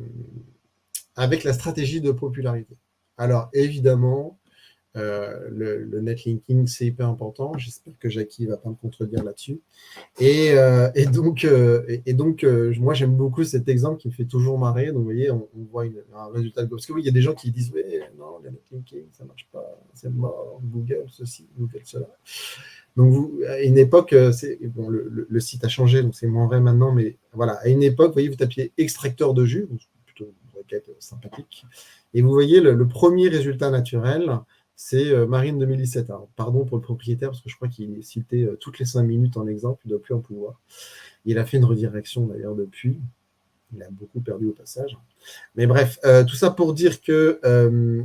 stratégie de popularité. Alors, évidemment, le netlinking, c'est hyper important. J'espère que Jackie ne va pas me contredire là-dessus. Et donc, moi, j'aime beaucoup cet exemple qui me fait toujours marrer. Donc, vous voyez, on voit un résultat. Parce que oui, il y a des gens qui disent, oui, non, le netlinking, ça ne marche pas, c'est mort, Google, ceci, Google, cela. Donc, à une époque, bon, le site a changé, donc c'est moins vrai maintenant, mais voilà, à une époque, vous voyez, vous tapiez extracteur de jus, donc plutôt une requête sympathique, et vous voyez le premier résultat naturel, c'est Marine 2017. Alors, pardon pour le propriétaire, parce que je crois qu'il est cité toutes les 5 minutes en exemple, il ne doit plus en pouvoir. Il a fait une redirection d'ailleurs depuis. Il a beaucoup perdu au passage. Mais bref, tout ça pour dire que,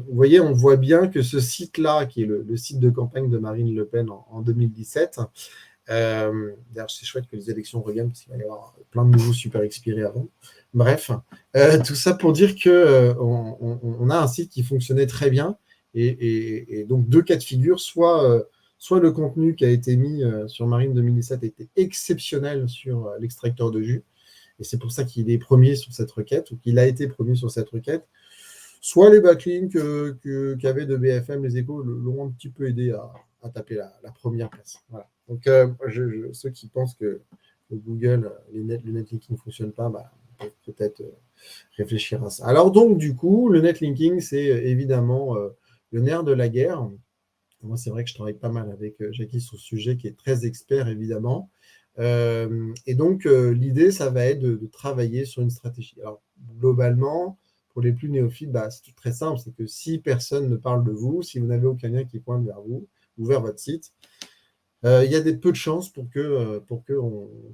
vous voyez, on voit bien que ce site-là, qui est le site de campagne de Marine Le Pen en 2017, d'ailleurs, c'est chouette que les élections reviennent, parce qu'il va y avoir plein de nouveaux super expirés avant. Bref, tout ça pour dire qu'on a un site qui fonctionnait très bien, et donc deux cas de figure, soit le contenu qui a été mis sur Marine 2017 était exceptionnel sur l'extracteur de jus, et c'est pour ça qu'il est premier sur cette requête, ou qu'il a été premier sur cette requête, soit les backlinks qu'avaient de BFM, les Échos, l'ont un petit peu aidé à taper la première place. Voilà. Donc, ceux qui pensent que Google, le netlinking ne fonctionne pas, peuvent peut-être réfléchir à ça. Alors donc, du coup, le netlinking, c'est évidemment le nerf de la guerre. Moi, c'est vrai que je travaille pas mal avec Jackie sur ce sujet, qui est très expert, évidemment. Et donc, l'idée, ça va être de travailler sur une stratégie. Alors, globalement, pour les plus néophytes, c'est très simple, c'est que si personne ne parle de vous, si vous n'avez aucun lien qui pointe vers vous ou vers votre site, il y a peu de chances pour que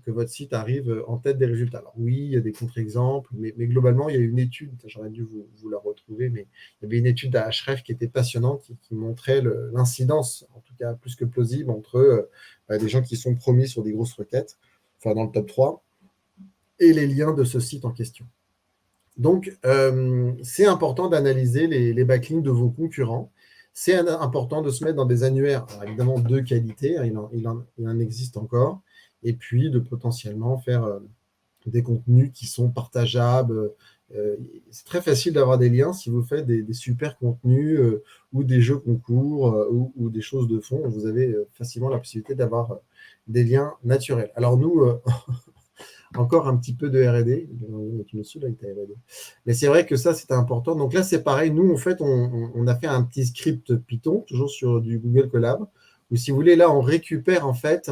votre site arrive en tête des résultats. Alors oui, il y a des contre-exemples, mais globalement, il y a une étude, j'aurais dû vous la retrouver, mais il y avait une étude d'Ahrefs qui était passionnante, qui montrait l'incidence, en tout cas plus que plausible, entre des gens qui sont promis sur des grosses requêtes, enfin dans le top 3, et les liens de ce site en question. Donc, c'est important d'analyser les backlinks de vos concurrents. C'est important de se mettre dans des annuaires, alors évidemment de qualité, hein, il en existe encore, et puis de potentiellement faire des contenus qui sont partageables. C'est très facile d'avoir des liens si vous faites des super contenus ou des jeux concours ou des choses de fond. Vous avez facilement la possibilité d'avoir des liens naturels. Alors nous, encore un petit peu de R&D. Mais c'est vrai que ça, c'était important. Donc là, c'est pareil. Nous, en fait, on a fait un petit script Python, toujours sur du Google Colab, où si vous voulez, là, on récupère, en fait,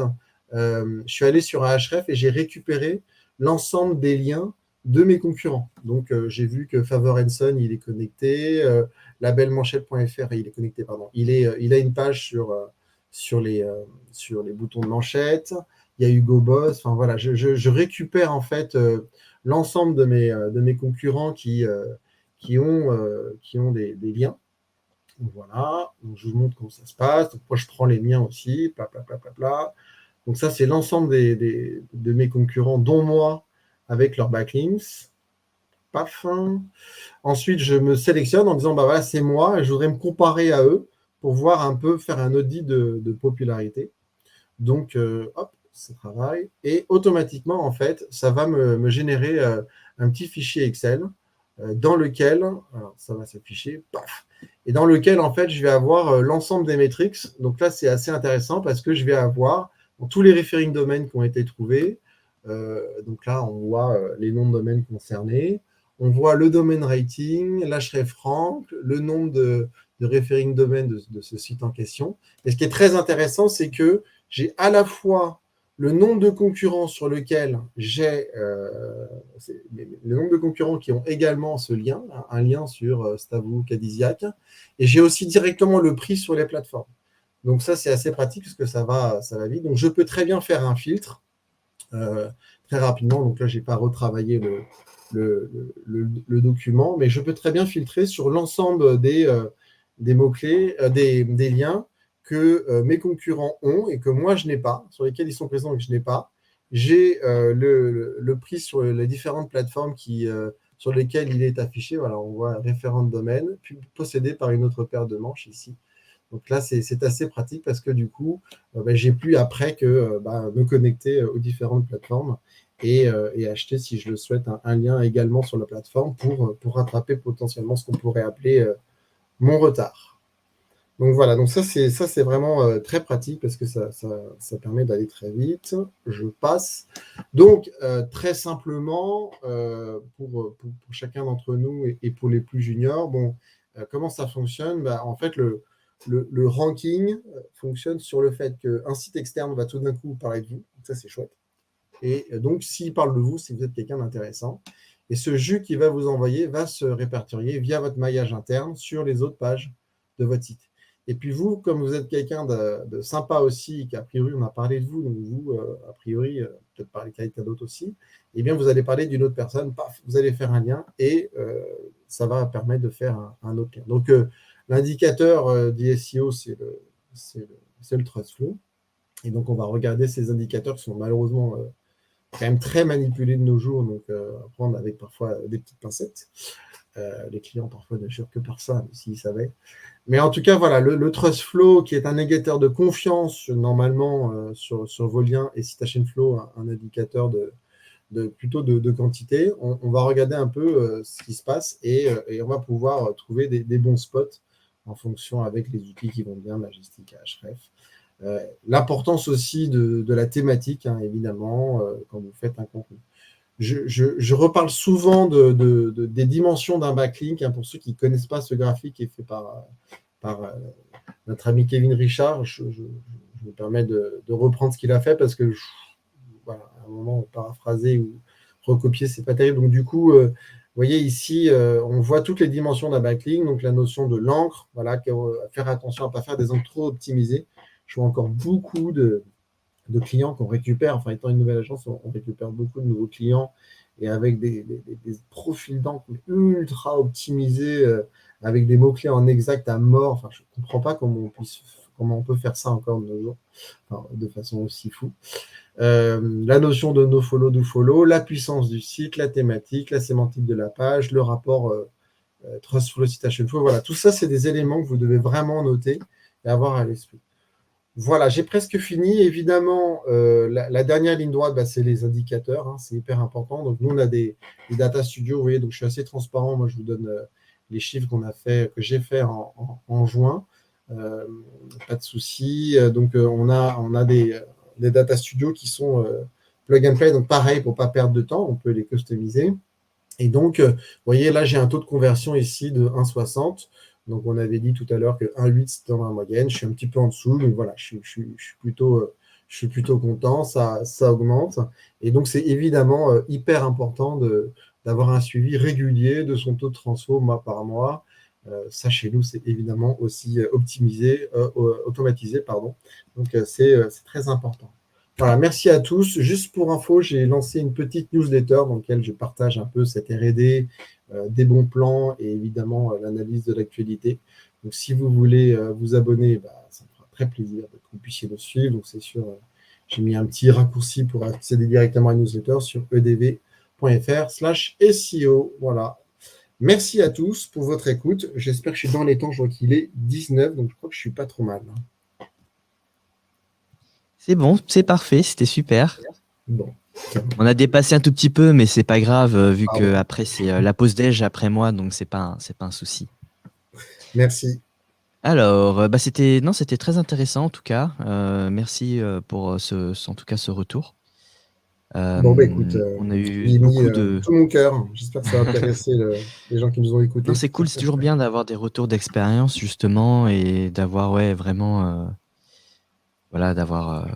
je suis allé sur Ahrefs et j'ai récupéré l'ensemble des liens de mes concurrents. Donc, j'ai vu que Favor Son, il est connecté, labelmanchette.fr, il est connecté, pardon. Il a une page sur les boutons de manchette. Il y a Hugo Boss. Enfin, voilà, je récupère en fait l'ensemble de mes concurrents qui ont des liens. Voilà, donc je vous montre comment ça se passe. Donc, moi, je prends les miens aussi. Donc, ça, c'est l'ensemble de mes concurrents, dont moi, avec leurs backlinks. Paf. Ensuite, je me sélectionne en disant, voilà, c'est moi, et je voudrais me comparer à eux pour voir un peu, faire un audit de popularité. Donc, hop, ça travaille. Et automatiquement, en fait, ça va me générer un petit fichier Excel dans lequel, alors ça va s'afficher, paf, et dans lequel, en fait, je vais avoir l'ensemble des métriques. Donc là, c'est assez intéressant parce que je vais avoir tous les referring domaines qui ont été trouvés. Donc là, on voit les noms de domaines concernés. On voit le domaine rating, l'hrefrank, le nombre de referring domaines de ce site en question. Et ce qui est très intéressant, c'est que j'ai à la fois le nombre de concurrents sur lequel j'ai le nombre de concurrents qui ont également ce lien, un lien sur Stavou, Cadisiac, et j'ai aussi directement le prix sur les plateformes. Donc ça, c'est assez pratique parce que ça va vite. Donc je peux très bien faire un filtre très rapidement. Donc là, je n'ai pas retravaillé le document, mais je peux très bien filtrer sur l'ensemble des mots-clés, des liens que mes concurrents ont et que moi, je n'ai pas, sur lesquels ils sont présents et que je n'ai pas. J'ai le prix sur les différentes plateformes sur lesquelles il est affiché. Voilà, on voit référent de domaine, puis possédé par une autre paire de manches ici. Donc là, c'est assez pratique parce que du coup, j'ai plus après que me connecter aux différentes plateformes et acheter, si je le souhaite, un lien également sur la plateforme pour rattraper potentiellement ce qu'on pourrait appeler mon retard. Donc voilà, donc ça c'est vraiment très pratique parce que ça permet d'aller très vite. Je passe. Donc très simplement, pour chacun d'entre nous et pour les plus juniors, bon, comment ça fonctionne? En fait, le ranking fonctionne sur le fait qu'un site externe va tout d'un coup parler de vous. Donc ça, c'est chouette. Et donc, s'il parle de vous, si vous êtes quelqu'un d'intéressant, et ce jus qu'il va vous envoyer va se répertorier via votre maillage interne sur les autres pages de votre site. Et puis vous, comme vous êtes quelqu'un de sympa aussi, qu'a priori on a parlé de vous, donc vous, a priori, peut-être parler de quelqu'un d'autre aussi, eh bien vous allez parler d'une autre personne, paf, vous allez faire un lien et ça va permettre de faire un autre lien. Donc l'indicateur d'ISEO, c'est le trust flow. Et donc on va regarder ces indicateurs qui sont malheureusement quand même très manipulés de nos jours, donc à prendre avec parfois des petites pincettes. Les clients parfois ne jurent que par ça, s'ils savaient. Mais en tout cas, voilà, le trust flow, qui est un indicateur de confiance normalement sur vos liens, et citation flow, un indicateur plutôt de quantité, on va regarder un peu ce qui se passe et on va pouvoir trouver des bons spots en fonction avec les outils qui vont bien, Majestic, Ahref. L'importance aussi de la thématique, hein, évidemment, quand vous faites un contenu. Je reparle souvent des dimensions d'un backlink, hein, pour ceux qui ne connaissent pas ce graphique qui est fait par notre ami Kevin Richard. Je me permets de reprendre ce qu'il a fait parce que, voilà, à un moment, paraphraser ou recopier, ce n'est pas terrible. Donc, du coup, vous voyez ici, on voit toutes les dimensions d'un backlink, donc la notion de l'encre, voilà, faire attention à ne pas faire des encres trop optimisées. Je vois encore beaucoup de clients qu'on récupère, enfin étant une nouvelle agence, on récupère beaucoup de nouveaux clients et avec des profils d'encre ultra optimisés, avec des mots-clés en exact à mort. Enfin, je ne comprends pas comment on peut faire ça encore de nos jours, enfin, de façon aussi fou. La notion de nofollow, dofollow, la puissance du site, la thématique, la sémantique de la page, le rapport trust flow, citation flow. Voilà, tout ça, c'est des éléments que vous devez vraiment noter et avoir à l'esprit. Voilà, j'ai presque fini. Évidemment, la dernière ligne droite, c'est les indicateurs. Hein, c'est hyper important. Donc, nous, on a des data studios. Vous voyez, donc je suis assez transparent. Moi, je vous donne les chiffres que j'ai fait en juin. Pas de souci. Donc, on a des data studios qui sont plug and play. Donc, pareil, pour ne pas perdre de temps, on peut les customiser. Et donc, vous voyez, là, j'ai un taux de conversion ici de 1,60. Donc, on avait dit tout à l'heure que 1,8, c'était dans la moyenne. Je suis un petit peu en dessous, mais voilà, je suis plutôt content. Ça augmente. Et donc, c'est évidemment hyper important d'avoir un suivi régulier de son taux de transfo mois par mois. Ça, chez nous, c'est évidemment aussi automatisé. Pardon. Donc, c'est très important. Voilà, merci à tous. Juste pour info, j'ai lancé une petite newsletter dans laquelle je partage un peu cette R&D, des bons plans et évidemment l'analyse de l'actualité. Donc, si vous voulez vous abonner, ça me fera très plaisir que vous puissiez nous suivre. Donc, c'est sûr, j'ai mis un petit raccourci pour accéder directement à la newsletter sur edv.fr/SEO. Voilà. Merci à tous pour votre écoute. J'espère que je suis dans les temps. Je vois qu'il est 19, donc je crois que je ne suis pas trop mal. C'est bon, c'est parfait, c'était super. Bon. On a dépassé un tout petit peu, mais c'est pas grave, vu que après c'est la pause déj après moi, donc c'est pas un souci. Merci. Alors, c'était très intéressant en tout cas. Merci pour en tout cas ce retour. Écoute, on a eu j'ai mis beaucoup de tout mon cœur. J'espère que ça va intéresser les gens qui nous ont écoutés. Non, c'est cool, c'est toujours bien d'avoir des retours d'expérience justement et d'avoir vraiment voilà, d'avoir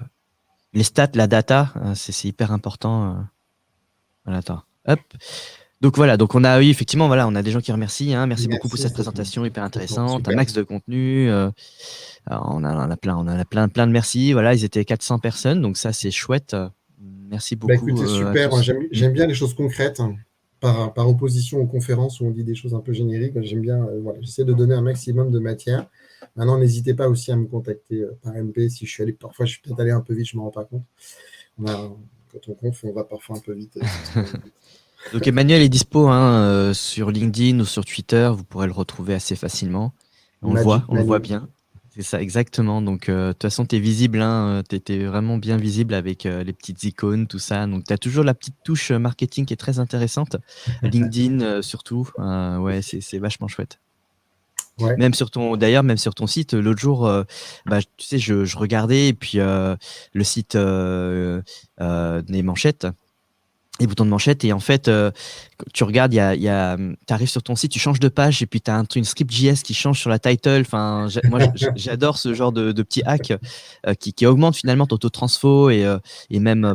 les stats, la data, c'est hyper important. Voilà, attends. Hop. Donc voilà, donc on a eu effectivement, voilà, on a des gens qui remercient. Hein, merci beaucoup pour cette présentation hyper intéressante, super. un max de contenu. On a plein de merci. Voilà, ils étaient 400 personnes, donc ça c'est chouette. Merci beaucoup. Écoute, c'est super. Moi, j'aime bien les choses concrètes, hein, par opposition aux conférences où on dit des choses un peu génériques. J'aime bien, voilà, j'essaie de donner un maximum de matière. Maintenant, n'hésitez pas aussi à me contacter par MP si je suis allé. Parfois, je suis peut-être allé un peu vite, je ne me rends pas compte. Quand on conf, on va parfois un peu vite. Donc Emmanuel est dispo sur LinkedIn ou sur Twitter, vous pourrez le retrouver assez facilement. On le voit bien. C'est ça, exactement. Donc, de toute façon, tu es visible, tu es vraiment bien visible avec les petites icônes, tout ça. Donc, tu as toujours la petite touche marketing qui est très intéressante. LinkedIn, surtout. Ouais, c'est vachement chouette. Ouais. Même sur ton site, l'autre jour, tu sais, je regardais, et puis le site des manchettes, les boutons de manchette, et en fait tu regardes, tu arrives sur ton site, tu changes de page et puis tu as une script JS qui change sur la title. Enfin, moi j'adore ce genre de petits hacks qui augmentent finalement ton taux de transfo et même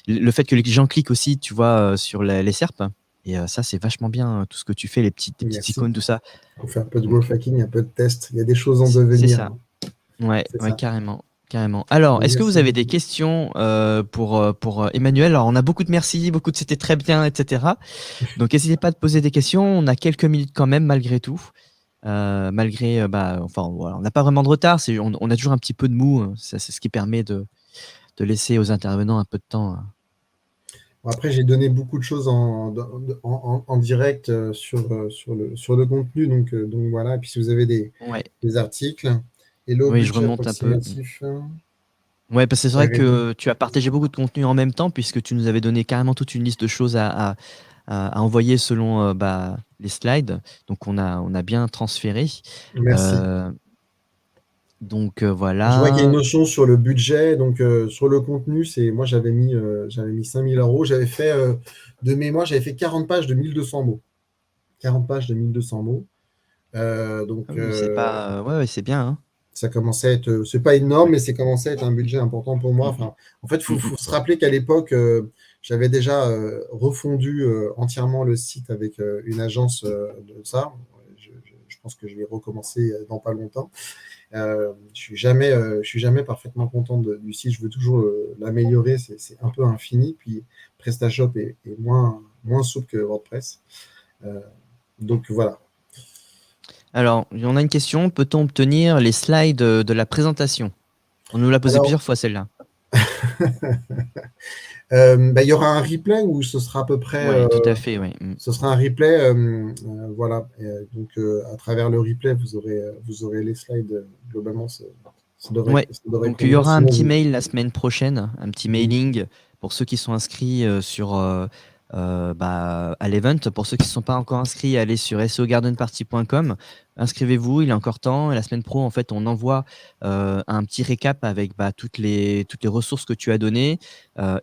le fait que les gens cliquent aussi, tu vois, sur les SERP. Et ça, c'est vachement bien, tout ce que tu fais, les petites Merci. icônes, tout ça. On fait un peu de Donc, growth hacking, un peu de test. Il y a des choses en c'est devenir, ça. hein. Ouais, C'est ouais, ça. carrément. Carrément. Alors, est-ce que vous Merci avez des beaucoup. questions pour Emmanuel? Alors, on a beaucoup de merci, beaucoup de c'était très bien, etc. Donc, n'hésitez pas à poser des questions. On a quelques minutes quand même, malgré tout. Malgré, enfin, voilà, on n'a pas vraiment de retard. On a toujours un petit peu de mou. C'est ce qui permet de laisser aux intervenants un peu de temps. Bon, après, j'ai donné beaucoup de choses en direct sur le contenu. Donc voilà. Et puis si vous avez Ouais, des articles. Hello, oui, je budget remonte un peu. approximatif. Ouais, parce que c'est Ouais, vrai raison. que tu as partagé beaucoup de contenu en même temps, puisque tu nous avais donné carrément toute une liste de choses à envoyer selon les slides. Donc, on a bien transféré. Merci. Euh, donc, Je vois qu'il y a une voilà. notion sur le budget. Donc sur le contenu, moi j'avais mis 5 000 euros. De mémoire, j'avais fait 40 pages de 1 200 mots. 40 pages de 1 200 mots. Ah Donc oui, c'est pas. Ouais, ouais, c'est bien, hein. ça commençait à être, c'est pas énorme, Ouais. mais c'est commencé à être un budget important pour moi. Mm, Enfin, en fait, mm, faut se rappeler qu'à l'époque, j'avais déjà refondu entièrement le site avec une agence de ça. Je pense que je vais recommencer dans pas longtemps. Je suis jamais parfaitement content du site. Je veux toujours l'améliorer. C'est un peu infini. Puis PrestaShop est moins souple que WordPress. Euh, donc voilà. Alors, on a une question. Peut-on obtenir les slides de la présentation? On nous l'a posé Alors, plusieurs fois, celle-là. il y aura un replay où ce sera à peu près. Ouais, tout à fait, ouais. Mm. Ce sera un replay, voilà. Donc, à travers le replay, vous aurez les slides. Globalement, Ouais, ça devrait donc il y convenir. aura un Sinon, petit mail la semaine prochaine, un petit vous- mailing pour ceux qui sont inscrits à l'event. Pour ceux qui ne sont pas encore inscrits, allez sur seogardenparty.com. Inscrivez-vous, il est encore temps. Et la semaine pro, en fait, on envoie un petit récap avec toutes les ressources que tu as données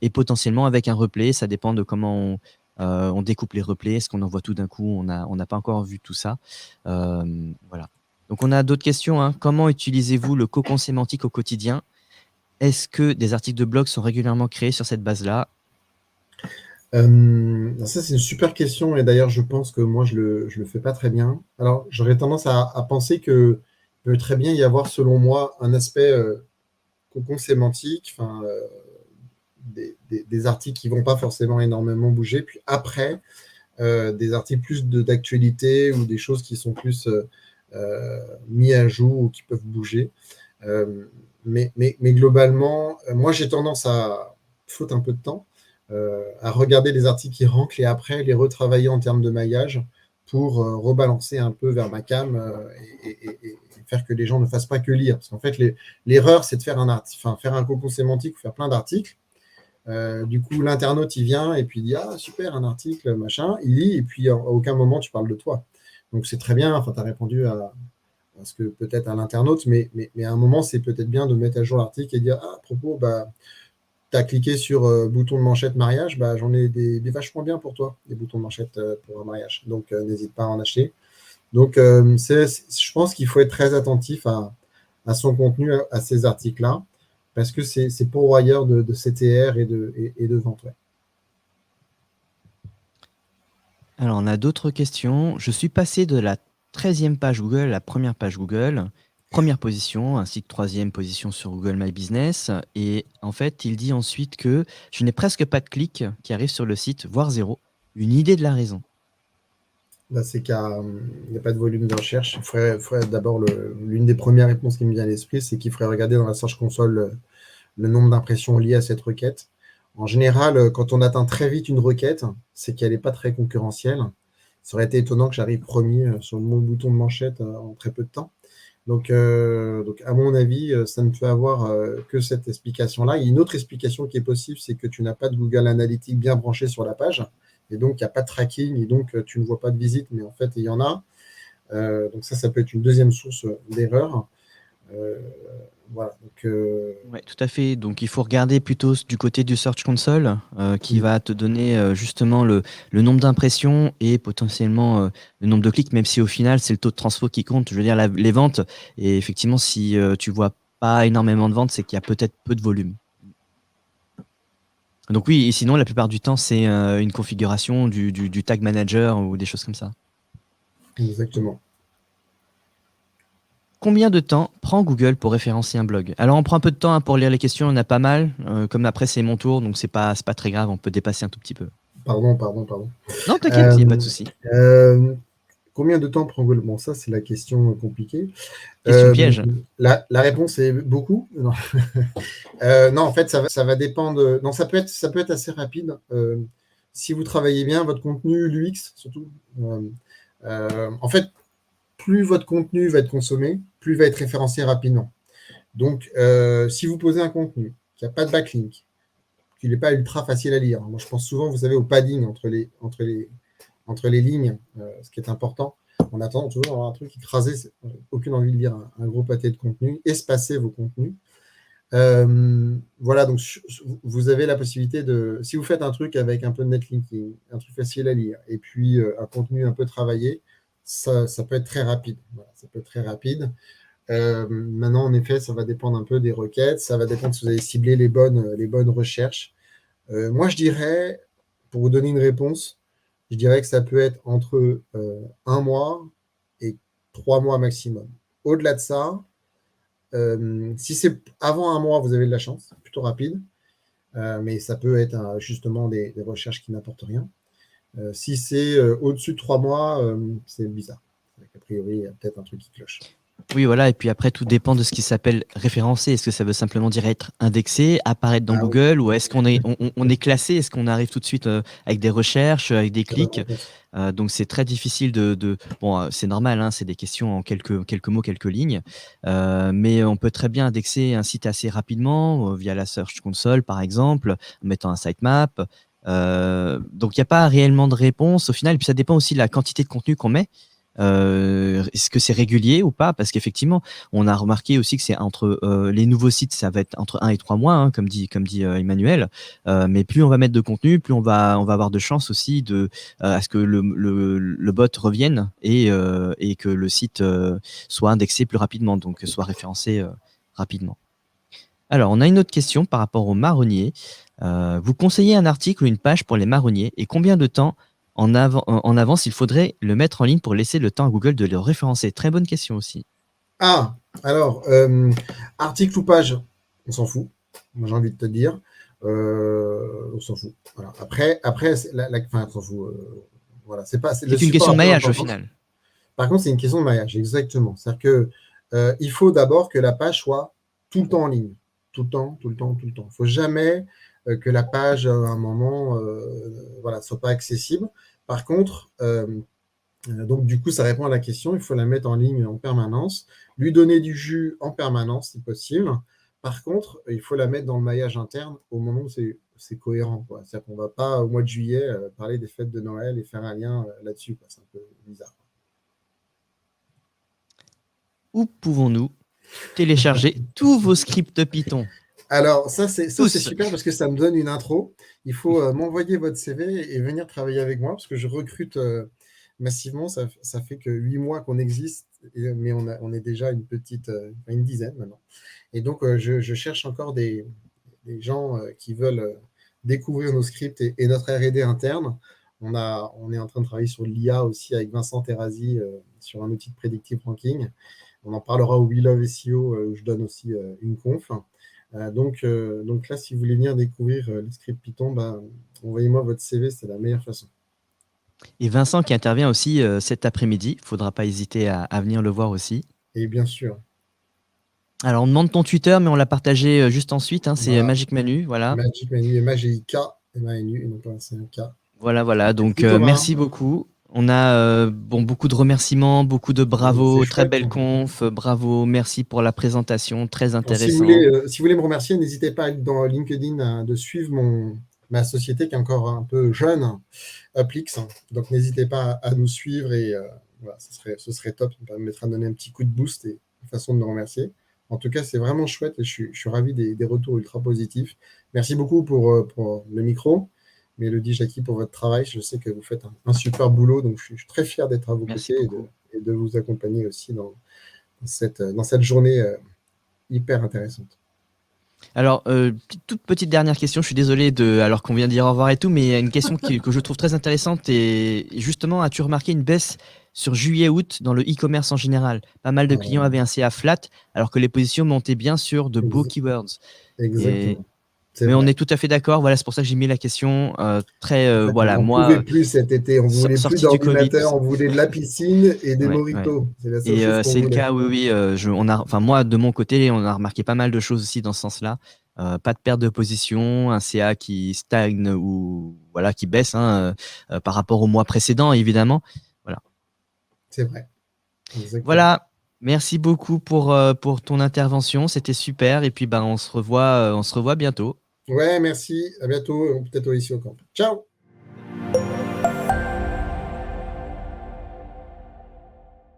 et potentiellement avec un replay. Ça dépend de comment on découpe les replays. Est-ce qu'on envoie tout d'un coup? On n'a pas encore vu tout ça. Voilà. Donc, on a d'autres questions, hein. Comment utilisez-vous le cocon sémantique au quotidien? Est-ce que des articles de blog sont régulièrement créés sur cette base-là? Ça, c'est une super question. Et d'ailleurs, je pense que moi, je le fais pas très bien. Alors, j'aurais tendance à penser que peut très bien y avoir, selon moi, un aspect cocon sémantique, enfin, des articles qui vont pas forcément énormément bouger. Puis après, des articles plus d'actualité ou des choses qui sont plus mis à jour ou qui peuvent bouger. Mais globalement, moi, j'ai tendance à, faute un peu de temps, à regarder les articles qui rancent et après les retravailler en termes de maillage pour rebalancer un peu vers ma cam et faire que les gens ne fassent pas que lire. Parce qu'en fait, l'erreur, c'est de faire faire un cocon sémantique ou faire plein d'articles. Du coup, l'internaute, il vient et puis il dit ah, super, un article, machin. Il lit et puis à aucun moment tu parles de toi. Donc c'est très bien, enfin, tu as répondu à ce que peut-être à l'internaute, mais à un moment, c'est peut-être bien de mettre à jour l'article et dire ah, à propos, bah, tu as cliqué sur bouton de manchette mariage, bah, j'en ai des vachement bien pour toi, des boutons de manchette pour un mariage. Donc n'hésite pas à en acheter. Donc je pense qu'il faut être très attentif à son contenu, à ces articles-là, parce que c'est pourvoyeur de CTR et de vente. Ouais. Alors, on a d'autres questions. Je suis passé de la 13e page Google à la première page Google, première position, ainsi que troisième position sur Google My Business. Et en fait, il dit ensuite que je n'ai presque pas de clics qui arrivent sur le site, voire zéro. Une idée de la raison. Là, c'est qu'il n'y a pas de volume de recherche. Faudrait d'abord, l'une des premières réponses qui me vient à l'esprit, c'est qu'il faudrait regarder dans la Search Console le nombre d'impressions liées à cette requête. En général, quand on atteint très vite une requête, c'est qu'elle n'est pas très concurrentielle. Ça aurait été étonnant que j'arrive premier sur mon bouton de manchette en très peu de temps. Donc à mon avis, ça ne peut avoir que cette explication-là. Il y a une autre explication qui est possible, c'est que tu n'as pas de Google Analytics bien branché sur la page, et donc il n'y a pas de tracking, et donc tu ne vois pas de visite, mais en fait, il y en a. Donc ça peut être une deuxième source d'erreur. Euh, voilà. Donc, Ouais, tout à fait. Donc, il faut regarder plutôt du côté du Search Console qui va te donner justement le nombre d'impressions et potentiellement le nombre de clics, même si au final, c'est le taux de transfo qui compte. Je veux dire, les ventes. Et effectivement, si tu vois pas énormément de ventes, c'est qu'il y a peut-être peu de volume. Donc oui, et sinon, la plupart du temps, c'est une configuration du tag manager ou des choses comme ça. Exactement. Combien de temps prend Google pour référencer un blog? Alors, on prend un peu de temps pour lire les questions, on a pas mal. Comme après, c'est mon tour, donc c'est pas très grave, on peut dépasser un tout petit peu. Pardon. Non, t'inquiète, il n'y a pas de Euh, souci. euh, Combien de temps prend Google? Bon, ça, c'est la question compliquée. Question piège. La réponse est beaucoup. Non. Non, en fait, ça va dépendre. Non, ça peut être assez rapide. Si vous travaillez bien votre contenu, l'UX surtout. En fait, plus votre contenu va être consommé, plus il va être référencé rapidement. Donc, si vous posez un contenu qui n'a pas de backlink, qui n'est pas ultra facile à lire, moi je pense souvent, vous savez, au padding entre les lignes, ce qui est important. On attend toujours d'avoir un truc écrasé, aucune envie de lire un gros pâté de contenu, espacer vos contenus. Voilà, donc vous avez la possibilité de, si vous faites un truc avec un peu de netlinking, un truc facile à lire, et puis un contenu un peu travaillé, ça peut être très rapide. Voilà, ça peut être très rapide. Maintenant, en effet, ça va dépendre un peu des requêtes, ça va dépendre si vous avez ciblé les bonnes recherches. Moi, je dirais, pour vous donner une réponse, je dirais que ça peut être entre un mois et 3 mois maximum. Au-delà de ça, si c'est avant un mois, vous avez de la chance, c'est plutôt rapide, mais ça peut être justement des recherches qui n'apportent rien. Si c'est au-dessus de 3 mois, c'est bizarre. A priori, il y a peut-être un truc qui cloche. Oui, voilà, et puis après, tout dépend de ce qui s'appelle référencé. Est-ce que ça veut simplement dire être indexé, apparaître dans Ah oui, Google, ou est-ce qu'on est, on est classé? Est-ce qu'on arrive tout de suite avec des recherches, avec des très bonne clics? réponse. Donc c'est très difficile bon, c'est normal, hein, c'est des questions en quelques mots, quelques lignes. Mais on peut très bien indexer un site assez rapidement via la Search Console, par exemple, en mettant un sitemap. Donc il n'y a pas réellement de réponse au final. Et puis ça dépend aussi de la quantité de contenu qu'on met. Est-ce que c'est régulier ou pas? Parce qu'effectivement, on a remarqué aussi que c'est entre les nouveaux sites, ça va être entre 1 et 3 mois, hein, comme dit Emmanuel. Mais plus on va mettre de contenu, plus on va avoir de chances aussi à ce que le bot revienne et que le site soit indexé plus rapidement, donc soit référencé rapidement. Alors, on a une autre question par rapport aux marronniers. Vous conseillez un article ou une page pour les marronniers et combien de temps en avance il faudrait le mettre en ligne pour laisser le temps à Google de le référencer? Très bonne question aussi. Ah, alors, article ou page, on s'en fout. Moi, j'ai envie de te dire. On s'en fout. Voilà. Après enfin, on s'en fout. Voilà. Le C'est une support question a de peu maillage au d'importance. final. Par contre, c'est une question de maillage, exactement. C'est-à-dire que il faut d'abord que la page soit tout le temps en ligne. Tout le temps, tout le temps, tout le temps. Il ne faut jamais que la page, à un moment, voilà, soit pas accessible. Par contre, donc du coup, ça répond à la question. Il faut la mettre en ligne en permanence, lui donner du jus en permanence, si possible. Par contre, il faut la mettre dans le maillage interne au moment où c'est cohérent, quoi. C'est-à-dire qu'on ne va pas, au mois de juillet, parler des fêtes de Noël et faire un lien là-dessus, quoi. C'est un peu bizarre. Où pouvons-nous télécharger tous vos scripts Python? Alors, ça c'est Tous. super parce que ça me donne une intro. Il faut m'envoyer votre CV et venir travailler avec moi parce que je recrute massivement. Ça fait que 8 mois qu'on existe, mais on est déjà une dizaine maintenant. Et donc, je cherche encore des gens qui veulent découvrir nos scripts et notre R&D interne. On est en train de travailler sur l'IA aussi avec Vincent Terrazi sur un outil de predictive ranking. On en parlera au We Love SEO où je donne aussi une conf. Donc là, si vous voulez venir découvrir les scripts Python, bah, envoyez-moi votre CV, c'est la meilleure façon. Et Vincent qui intervient aussi cet après-midi. Il ne faudra pas hésiter à venir le voir aussi. Et bien sûr, Alors, on demande ton Twitter, mais on l'a partagé juste ensuite, hein, c'est voilà, Magic Manu, voilà. Magic Manu, M-A-G-I-K, M-A-N-U, et non pas un K. Voilà. Donc, Merci Thomas, merci beaucoup. On a bon, beaucoup de remerciements, beaucoup de c'est bravo, très chouette. belle conf, bravo, merci pour la présentation, très Alors, intéressant. si vous voulez me remercier, n'hésitez pas dans LinkedIn de suivre ma société qui est encore un peu jeune, Uplix. Donc n'hésitez pas à nous suivre et voilà, ce serait top. Ça me permettra de donner un petit coup de boost et une façon de nous remercier. En tout cas, c'est vraiment chouette et je suis ravi des retours ultra positifs. Merci beaucoup pour le micro. Mélodie, Jackie, pour votre travail. Je sais que vous faites un super boulot, donc je suis très fier d'être à vos Merci côtés beaucoup. et de vous accompagner aussi dans cette journée hyper intéressante. Alors, toute petite dernière question, je suis désolé alors qu'on vient de dire au revoir et tout, mais il y a une question que je trouve très intéressante et justement, as-tu remarqué une baisse sur juillet-août dans le e-commerce en général? Pas mal de clients avaient un CA flat alors que les positions montaient bien sur de beaux Ex- keywords. Et, Exactement. C'est mais on vrai. est tout à fait d'accord, voilà, c'est pour ça que j'ai mis la question. Exactement. Voilà, On pouvait moi, plus cet été. On voulait plus sortie du Covid, tout d'ordinateur. ça. On voulait de la piscine et des Ouais, ouais. mojitos. C'est la seule Et chose qu'on c'est le voulait. cas, oui, oui. Enfin, moi, de mon côté, on a remarqué pas mal de choses aussi dans ce sens-là. Pas de perte de position, un CA qui stagne ou voilà, qui baisse hein, par rapport au mois précédent, évidemment. Voilà. C'est vrai. Exactement. Voilà. Merci beaucoup pour ton intervention. C'était super. Et puis, on se revoit bientôt. Ouais, merci. À bientôt. Peut-être ici au camp. Ciao.